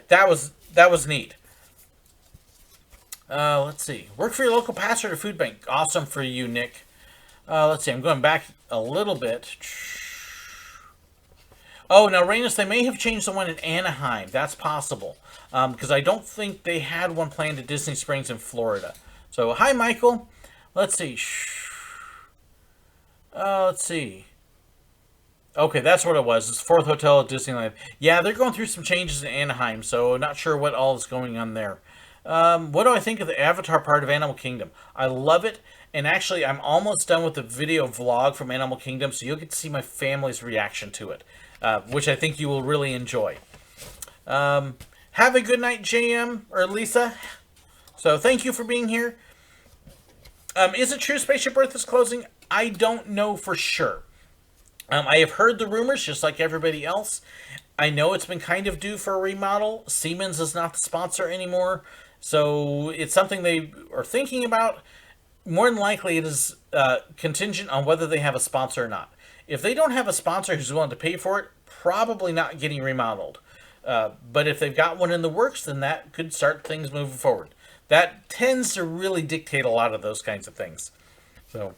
that was neat. Let's see. Work for your local pastor at a food bank. Awesome for you, Nick. Let's see. I'm going back a little bit. Oh, now, Rainus, they may have changed the one in Anaheim. That's possible. Because I don't think they had one planned at Disney Springs in Florida. So, hi, Michael. Let's see. Let's see. Okay, that's what it was. It's 4th Hotel at Disneyland. Yeah, they're going through some changes in Anaheim, so not sure what all is going on there. What do I think of the Avatar part of Animal Kingdom? I love it, and actually, I'm almost done with the video vlog from Animal Kingdom, so you'll get to see my family's reaction to it, which I think you will really enjoy. Have a good night, JM or Lisa. So thank you for being here. Is it true Spaceship Earth is closing? I don't know for sure. I have heard the rumors, just like everybody else. I know it's been kind of due for a remodel. Siemens is not the sponsor anymore, so it's something they are thinking about. More than likely, it is contingent on whether they have a sponsor or not. If they don't have a sponsor who's willing to pay for it, probably not getting remodeled. But if they've got one in the works, then that could start things moving forward. That tends to really dictate a lot of those kinds of things. So,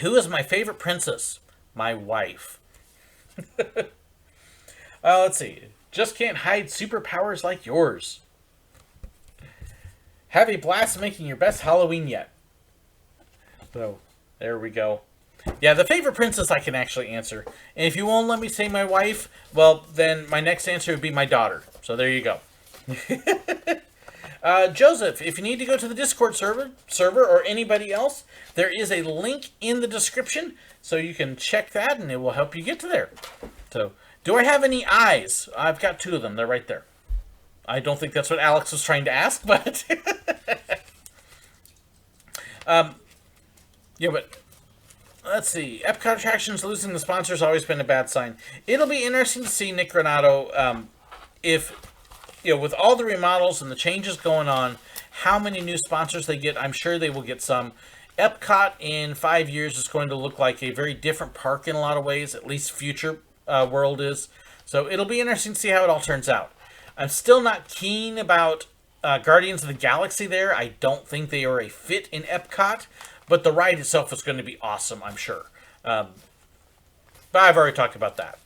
who is my favorite princess? My wife. Let's see. Just can't hide superpowers like yours. Have a blast making your best Halloween yet. So, there we go. Yeah, the favorite princess I can actually answer. And if you won't let me say my wife, well, then my next answer would be my daughter. So there you go. Joseph, if you need to go to the Discord server or anybody else, there is a link in the description, so you can check that and it will help you get to there. So, do I have any eyes? I've got 2 of them. They're right there. I don't think that's what Alex was trying to ask, but... yeah, but... Let's see. Epcot attractions losing the sponsor has always been a bad sign. It'll be interesting to see, Nick Granato, if... with all the remodels and the changes going on, how many new sponsors they get. I'm sure they will get some. Epcot in 5 years is going to look like a very different park in a lot of ways, at least Future World is. So it'll be interesting to see how it all turns out. I'm still not keen about Guardians of the Galaxy there. I don't think they are a fit in Epcot, but the ride itself is going to be awesome, I'm sure. But I've already talked about that.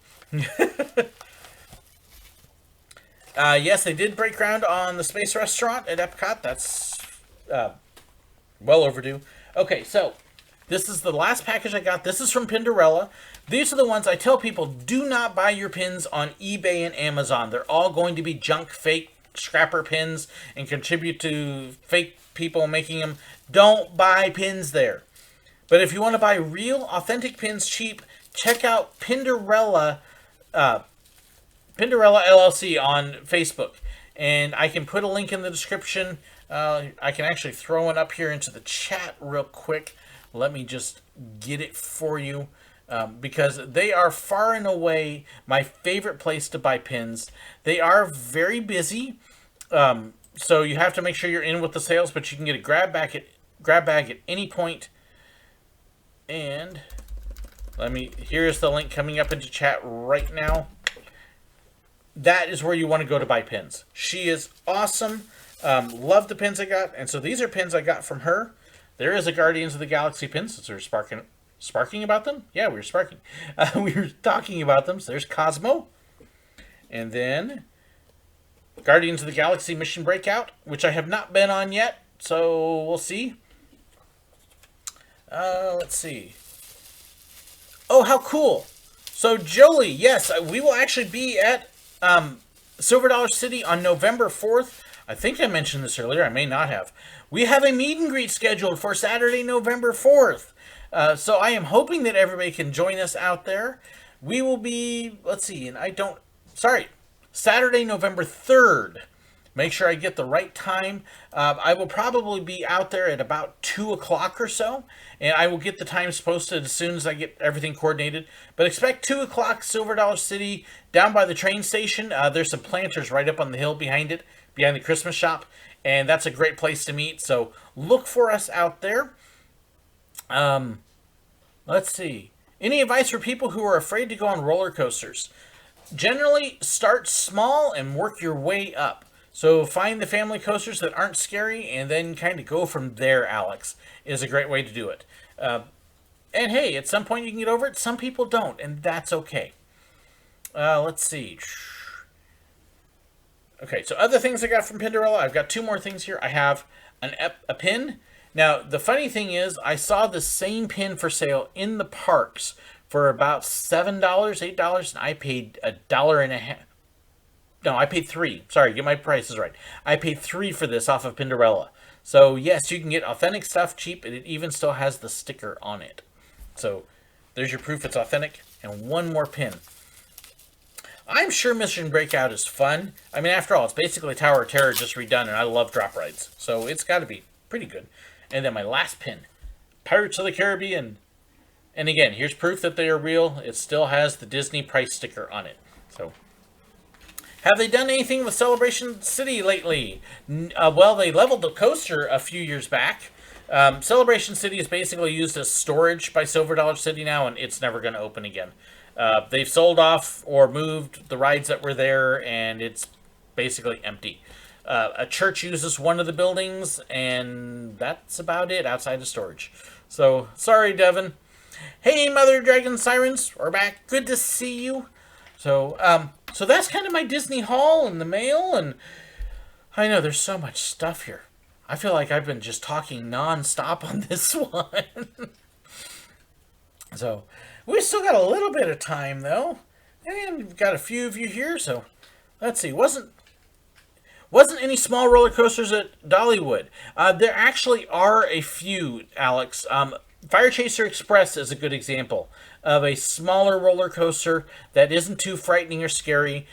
Yes, they did break ground on the Space Restaurant at Epcot. That's well overdue. Okay, so this is the last package I got. This is from Pinderella. These are the ones I tell people, do not buy your pins on eBay and Amazon. They're all going to be junk, fake, scrapper pins and contribute to fake people making them. Don't buy pins there. But if you want to buy real, authentic pins cheap, check out Pinderella LLC on Facebook, and I can put a link in the description. I can actually throw one up here into the chat real quick. Let me just get it for you, because they are far and away my favorite place to buy pins. They are very busy, so you have to make sure you're in with the sales, but you can get a grab bag at any point. And here's the link coming up into chat right now. That is where you want to go to buy pins. She is awesome. Love the pins I got. And so these are pins I got from her. There is a Guardians of the Galaxy pin, since we're sparking about them. Yeah, we were sparking. We were talking about them. So there's Cosmo. And then Guardians of the Galaxy Mission Breakout, which I have not been on yet. So we'll see. Let's see. Oh, how cool. So Jolie, yes, we will actually be at Silver Dollar City on November 4th. I think I mentioned this earlier. I may not have. We have a meet and greet scheduled for Saturday, November 4th. So I am hoping that everybody can join us out there. We will be, Saturday, November 3rd. Make sure I get the right time. I will probably be out there at about 2 o'clock or so. And I will get the times posted as soon as I get everything coordinated. But expect 2 o'clock, Silver Dollar City, down by the train station. There's some planters right up on the hill behind it, behind the Christmas shop. And that's a great place to meet. So look for us out there. Let's see. Any advice for people who are afraid to go on roller coasters? Generally, start small and work your way up. So find the family coasters that aren't scary and then kind of go from there, Alex, is a great way to do it. And hey, at some point you can get over it. Some people don't, and that's okay. Let's see. Okay, so other things I got from Pinderella. I've got 2 more things here. I have a pin. Now, the funny thing is, I saw the same pin for sale in the parks for about $7, $8, and I paid $1.50. No, I paid 3. Sorry, get my prices right. I paid 3 for this off of Pinderella. So yes, you can get authentic stuff cheap, and it even still has the sticker on it. So there's your proof it's authentic. And one more pin. I'm sure Mission Breakout is fun. I mean, after all, it's basically Tower of Terror just redone, and I love drop rides. So it's got to be pretty good. And then my last pin, Pirates of the Caribbean. And again, here's proof that they are real. It still has the Disney price sticker on it. So, have they done anything with Celebration City lately? Well, they leveled the coaster a few years back. Celebration City is basically used as storage by Silver Dollar City now, and it's never going to open again. They've sold off or moved the rides that were there, and it's basically empty. A church uses one of the buildings, and that's about it outside of storage. So, sorry, Devin. Hey, Mother Dragon Sirens, we're back. Good to see you. So that's kind of my Disney haul in the mail, and I know there's so much stuff here. I feel like I've been just talking non-stop on this one. So, we still got a little bit of time, though. And we've got a few of you here, so let's see. Wasn't any small roller coasters at Dollywood. There actually are a few, Alex. Fire Chaser Express is a good example of a smaller roller coaster that isn't too frightening or scary.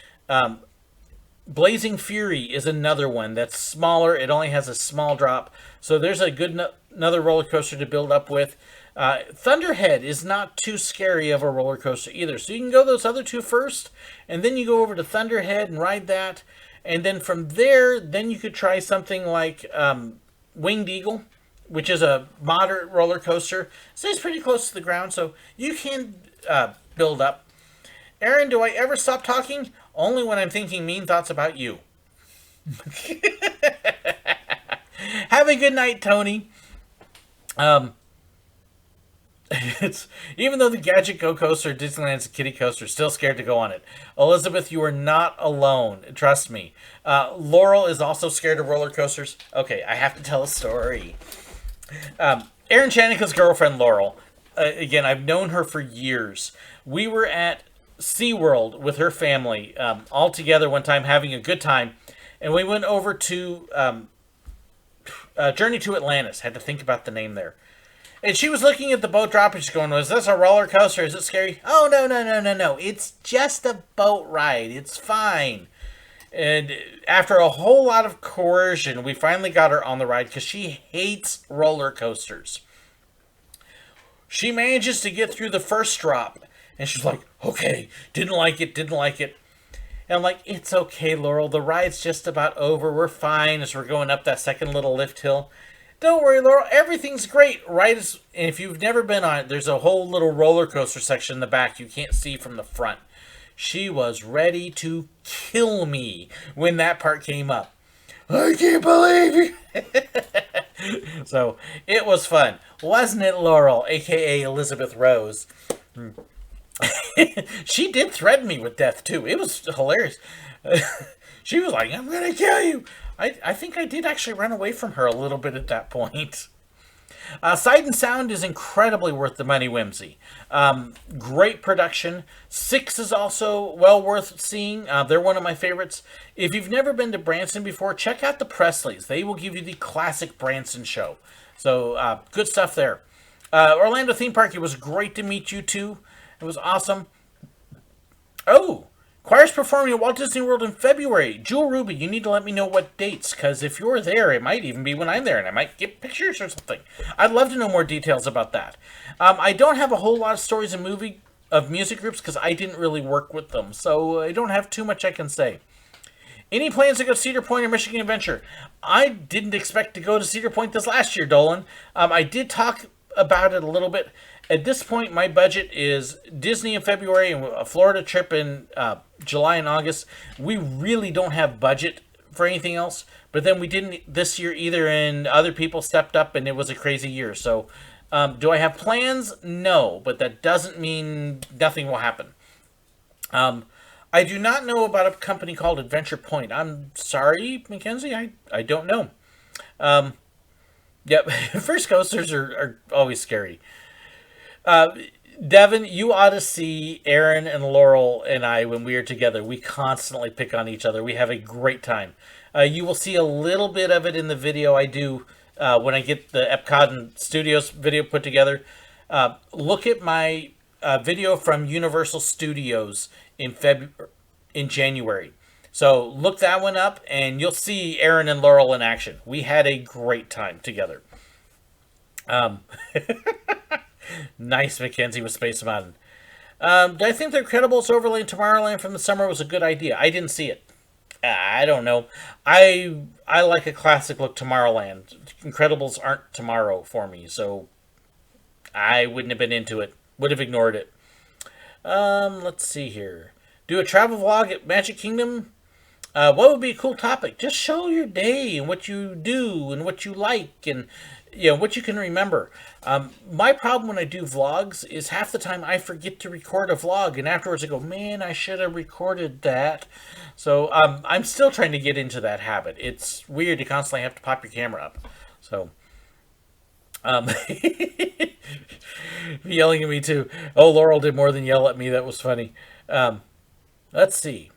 Blazing Fury is another one that's smaller. It only has a small drop. So there's a good another roller coaster to build up with. Thunderhead is not too scary of a roller coaster either. So you can go those other two first, and then you go over to Thunderhead and ride that. And then from there, then you could try something like Winged Eagle, which is a moderate roller coaster. Stays pretty close to the ground, so you can build up. Aaron, do I ever stop talking? Only when I'm thinking mean thoughts about you. Have a good night, Tony. It's even though the Gadget Go coaster, Disneyland's kiddie coaster, still scared to go on it. Elizabeth, you are not alone. Trust me. Laurel is also scared of roller coasters. Okay, I have to tell a story. Aaron Chanika's girlfriend, Laurel. Again, I've known her for years. We were at SeaWorld with her family, all together one time, having a good time. And we went over to Journey to Atlantis. Had to think about the name there. And she was looking at the boat drop and she's going, "Was this a roller coaster? Is it scary?" "Oh, no. It's just a boat ride. It's fine." And after a whole lot of coercion, we finally got her on the ride because she hates roller coasters. She manages to get through the first drop. And she's like, "Okay, didn't like it. And I'm like, "It's okay, Laurel. The ride's just about over. We're fine," as we're going up that second little lift hill. "Don't worry, Laurel. Everything's great." And if you've never been on it, there's a whole little roller coaster section in the back you can't see from the front. She was ready to kill me when that part came up. "I can't believe you." So it was fun. Wasn't it, Laurel, a.k.a. Elizabeth Rose? She did threaten me with death, too. It was hilarious. She was like, "I'm going to kill you." I think I did actually run away from her a little bit at that point. Sight and Sound is incredibly worth the money, Whimsy. Great production. Six is also well worth seeing. They're one of my favorites. If you've never been to Branson before, check out the Presleys. They will give you the classic Branson show. So, good stuff there. Orlando Theme Park, it was great to meet you, too. It was awesome. Oh, choir's performing at Walt Disney World in February. Jewel Ruby, you need to let me know what dates, because if you're there, it might even be when I'm there, and I might get pictures or something. I'd love to know more details about that. I don't have a whole lot of stories of music groups, because I didn't really work with them, so I don't have too much I can say. Any plans to go to Cedar Point or Michigan Adventure? I didn't expect to go to Cedar Point this last year, Dolan. I did talk about it a little bit. At this point, my budget is Disney in February and a Florida trip in July and August. We really don't have budget for anything else. But then we didn't this year either, and other people stepped up, and it was a crazy year. So, do I have plans? No, but that doesn't mean nothing will happen. I do not know about a company called Adventure Point. I'm sorry, Mackenzie, I don't know. Yep, first coasters are always scary. Devin, you ought to see Aaron and Laurel and I when we are together. We constantly pick on each other. We have a great time. You will see a little bit of it in the video I do when I get the Epcot and Studios video put together. Look at my video from Universal Studios in January. So look that one up, and you'll see Aaron and Laurel in action. We had a great time together. Um, Nice, Mackenzie with Space Mountain. Do I think the Incredibles overlay in Tomorrowland from the summer was a good idea? I didn't see it. I don't know. I like a classic look Tomorrowland. Incredibles aren't tomorrow for me, so I wouldn't have been into it. Would have ignored it. Let's see here. Do a travel vlog at Magic Kingdom? What would be a cool topic? Just show your day and what you do and what you like and what you can remember. My problem when I do vlogs is half the time I forget to record a vlog, and afterwards I go, man, I should have recorded that. So I'm still trying to get into that habit. It's weird to constantly have to pop your camera up. So yelling at me too. Oh, Laurel did more than yell at me. That was funny. Let's see.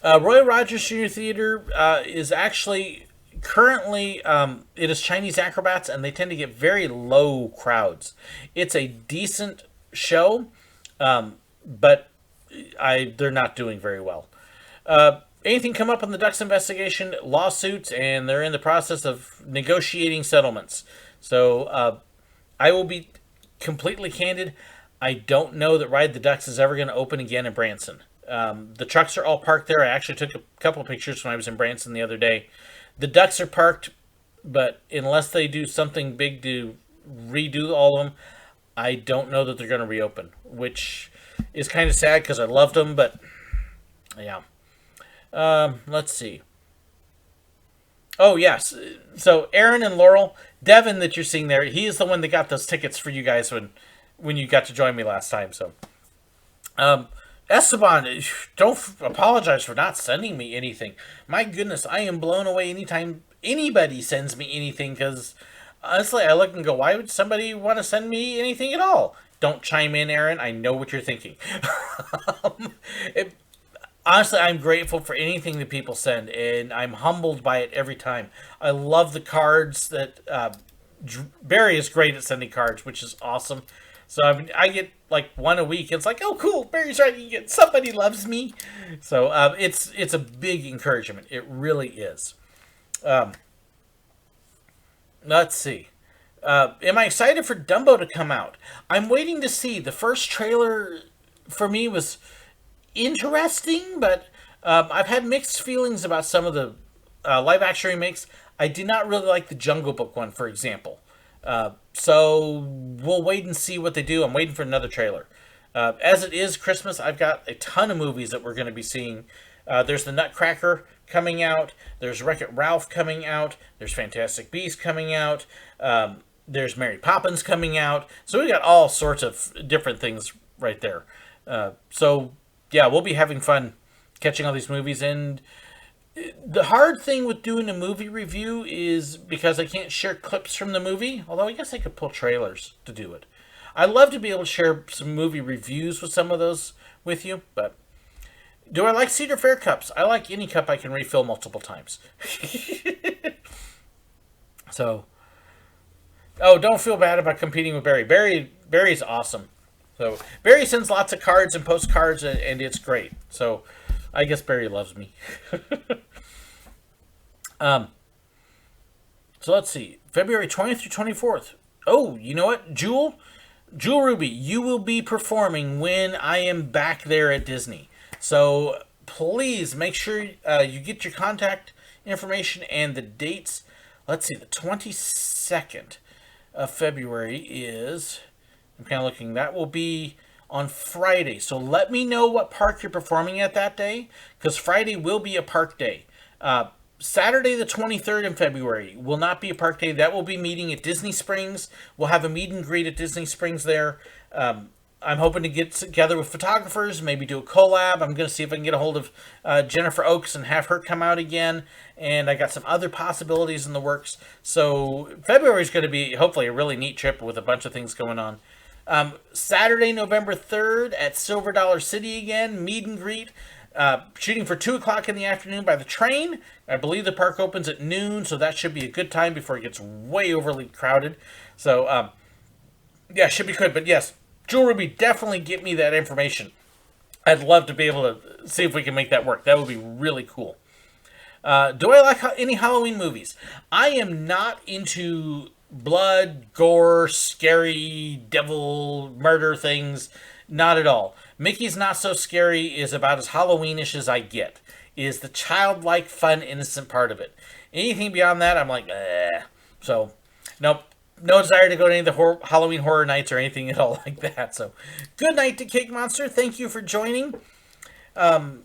Roy Rogers Junior Theater is actually currently it is Chinese acrobats, and they tend to get very low crowds. It's a decent show, but they're not doing very well. Anything come up on the Ducks investigation? Lawsuits, and they're in the process of negotiating settlements. So I will be completely candid. I don't know that Ride the Ducks is ever going to open again in Branson. The trucks are all parked there. I actually took a couple of pictures when I was in Branson the other day. The ducks are parked, but unless they do something big to redo all of them, I don't know that they're going to reopen, which is kind of sad because I loved them, but yeah. Let's see. Oh, yes. So Aaron and Laurel, Devin that you're seeing there, he is the one that got those tickets for you guys when you got to join me last time. So, Esteban, don't apologize for not sending me anything. My goodness, I am blown away anytime anybody sends me anything, because honestly, I look and go, why would somebody want to send me anything at all? Don't chime in, Aaron. I know what you're thinking. Honestly, I'm grateful for anything that people send, and I'm humbled by it every time. I love the cards that Barry is great at sending cards, which is awesome. So I get like one a week. It's like, oh, cool, Barry's right. You get somebody loves me. So it's a big encouragement. It really is. Let's see. Am I excited for Dumbo to come out? I'm waiting to see. The first trailer for me was interesting, but I've had mixed feelings about some of the live action remakes. I did not really like the Jungle Book one, for example. So we'll wait and see what they do. I'm waiting for another trailer. As it is Christmas, I've got a ton of movies that we're going to be seeing. There's The Nutcracker coming out. There's Wreck-It Ralph coming out. There's Fantastic Beasts coming out. There's Mary Poppins coming out. So we got all sorts of different things right there. So yeah, we'll be having fun catching all these movies. And the hard thing with doing a movie review is because I can't share clips from the movie, although I guess I could pull trailers to do it. I'd love to be able to share some movie reviews with some of those with you, but do I like Cedar Fair cups? I like any cup I can refill multiple times. So, oh, don't feel bad about competing with Barry. Barry's awesome. So Barry sends lots of cards and postcards, and it's great. So I guess Barry loves me. So let's see. February 20th through 24th. Oh, you know what? Jewel Ruby, you will be performing when I am back there at Disney. So please make sure you get your contact information and the dates. Let's see. The 22nd of February is... I'm kind of looking. That will be on Friday. So let me know what park you're performing at that day, because Friday will be a park day. Saturday the 23rd in February will not be a park day. That will be meeting at Disney Springs. We'll have a meet and greet at Disney Springs there. I'm hoping to get together with photographers, maybe do a collab. I'm going to see if I can get a hold of Jennifer Oakes and have her come out again. And I got some other possibilities in the works. So February is going to be hopefully a really neat trip with a bunch of things going on. Saturday, November 3rd at Silver Dollar City again, meet and greet. Shooting for 2 o'clock in the afternoon by the train. I believe the park opens at noon, so that should be a good time before it gets way overly crowded. So, yeah, should be good. But yes, Jewel Ruby, definitely get me that information. I'd love to be able to see if we can make that work. That would be really cool. Do I like any Halloween movies? I am not into blood, gore, scary, devil, murder things. Not at all. Mickey's Not So Scary is about as Halloweenish as I get. It is the childlike, fun, innocent part of it. Anything beyond that, I'm like, eh. So, nope. No desire to go to any of the Halloween Horror Nights or anything at all like that. So, good night to Cake Monster. Thank you for joining. Have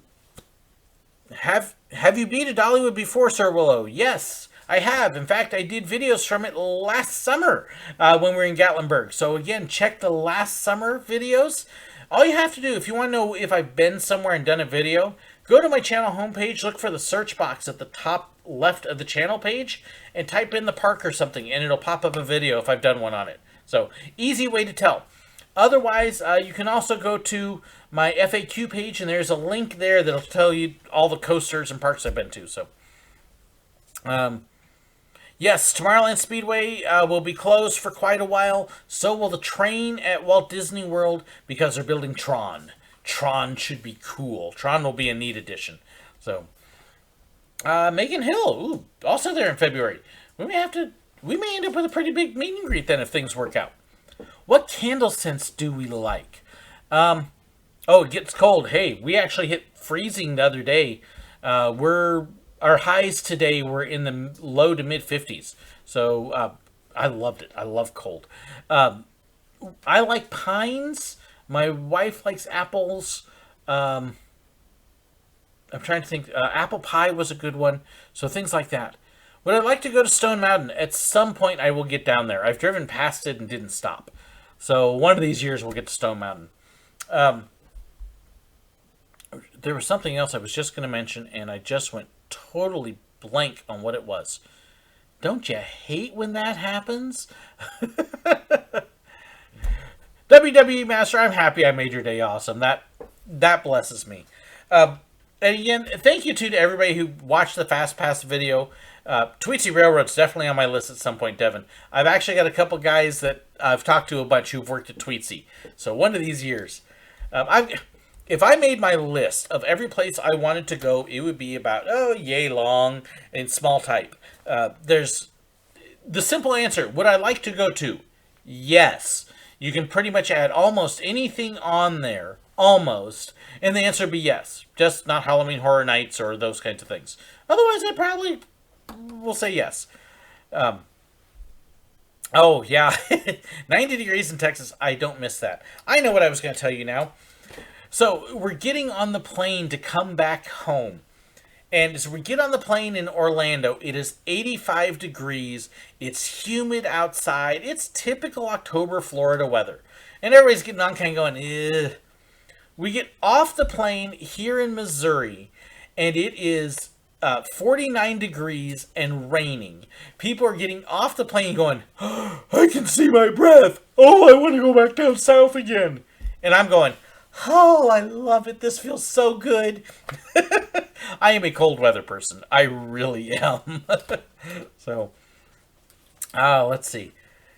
you been to Dollywood before, SirWillow? Yes, I have. In fact, I did videos from it last summer when we were in Gatlinburg. So again, check the last summer videos. All you have to do, if you want to know if I've been somewhere and done a video, go to my channel homepage, look for the search box at the top left of the channel page, and type in the park or something, and it'll pop up a video if I've done one on it. So, easy way to tell. Otherwise, you can also go to my FAQ page, and there's a link there that'll tell you all the coasters and parks I've been to. So, yes, Tomorrowland Speedway will be closed for quite a while. So will the train at Walt Disney World because they're building Tron. Tron should be cool. Tron will be a neat addition. So, Megan Hill, ooh, also there in February. We may end up with a pretty big meet and greet then if things work out. What candle scents do we like? Oh, it gets cold. Hey, we actually hit freezing the other day. Our highs today were in the low to mid 50s. So I loved it. I love cold. I like pines. My wife likes apples. I'm trying to think. Apple pie was a good one. So things like that. Would I like to go to Stone Mountain? At some point I will get down there. I've driven past it and didn't stop. So one of these years we'll get to Stone Mountain. There was something else I was just going to mention, and I just went totally blank on what it was. Don't you hate when that happens? WWE Master, I'm happy I made your day awesome. That blesses me. And again, thank you to everybody who watched the Fast Pass video. Tweetsy Railroad's definitely on my list at some point, Devin. I've actually got a couple guys that I've talked to a bunch who've worked at Tweetsy. So one of these years. If I made my list of every place I wanted to go, it would be about, yay long and small type. There's the simple answer. Would I like to go to? Yes. You can pretty much add almost anything on there. Almost. And the answer would be yes. Just not Halloween Horror Nights or those kinds of things. Otherwise, I probably will say yes. Oh, yeah. 90 degrees in Texas. I don't miss that. I know what I was going to tell you now. So we're getting on the plane to come back home. And as we get on the plane in Orlando, it is 85 degrees. It's humid outside. It's typical October Florida weather. And everybody's getting on kind of going, ugh. We get off the plane here in Missouri, and it is 49 degrees and raining. People are getting off the plane going, oh, I can see my breath. Oh, I want to go back down south again. And I'm going, oh, I love it. This feels so good. I am a cold weather person. I really am. So, let's see.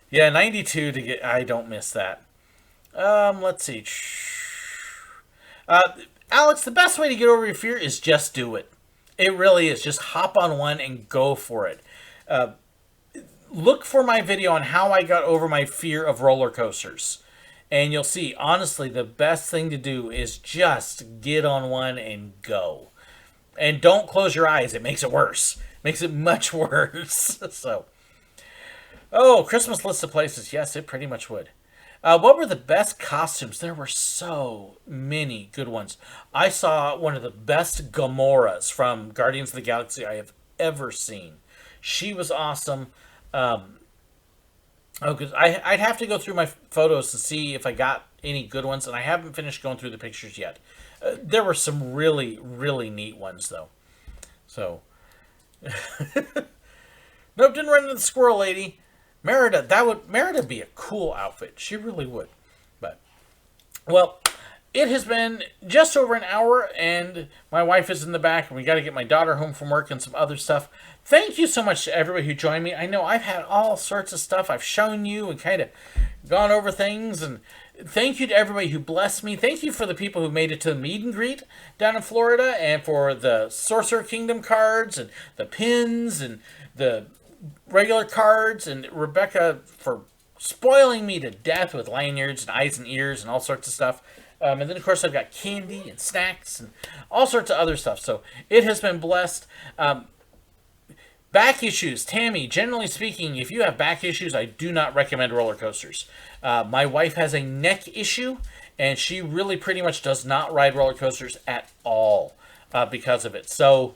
Yeah, 92 to get. I don't miss that. Let's see. Alex, the best way to get over your fear is just do it. It really is. Just hop on one and go for it. Look for my video on how I got over my fear of roller coasters. And you'll see, honestly, the best thing to do is just get on one and go. And don't close your eyes. It makes it worse. Makes it much worse. So, Christmas list of places. Yes, it pretty much would. What were the best costumes? There were so many good ones. I saw one of the best Gamoras from Guardians of the Galaxy I have ever seen. She was awesome. Because I'd have to go through my photos to see if I got any good ones, and I haven't finished going through the pictures yet. There were some really, really neat ones, though. So, nope, didn't run into the squirrel lady. Merida, Merida be a cool outfit. She really would. Well, it has been just over an hour, and my wife is in the back, and we got to get my daughter home from work and some other stuff. Thank you so much to everybody who joined me. I know I've had all sorts of stuff I've shown you and kind of gone over things, and thank you to everybody who blessed me. Thank you for the people who made it to the meet and greet down in Florida, and for the Sorcerer Kingdom cards and the pins and the regular cards, and Rebecca for spoiling me to death with lanyards and eyes and ears and all sorts of stuff. And then, of course, I've got candy and snacks and all sorts of other stuff. So it has been blessed. Back issues. Tammy, generally speaking, if you have back issues, I do not recommend roller coasters. My wife has a neck issue, and she really pretty much does not ride roller coasters at all because of it. So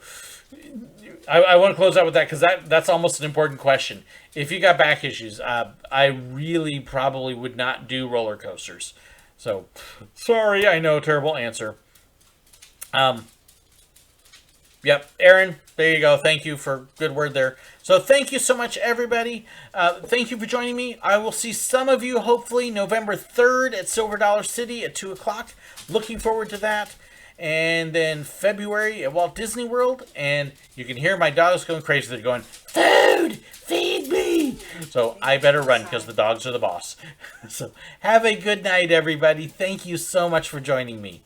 I want to close out with that because that's almost an important question. If you got back issues, I really probably would not do roller coasters. So, sorry, I know, terrible answer. Yep, Aaron, there you go. Thank you for good word there. So thank you so much, everybody. Thank you for joining me. I will see some of you, hopefully, November 3rd at Silver Dollar City at 2 o'clock. Looking forward to that. And then February at Walt Disney World. And you can hear my dogs going crazy. They're going, food! Feed me! So I better run because the dogs are the boss. So have a good night, everybody. Thank you so much for joining me.